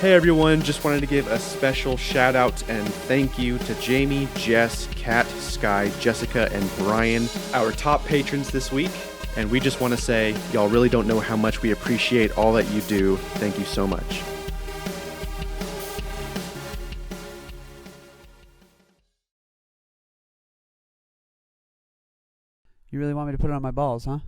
Hey everyone, just wanted to give a special shout out and thank you to Jamie, Jess, Kat, Sky, Jessica, and Brian, our top patrons this week. And we just want to say, y'all really don't know how much we appreciate all that you do. Thank you so much. You really want me to put it on my balls, huh?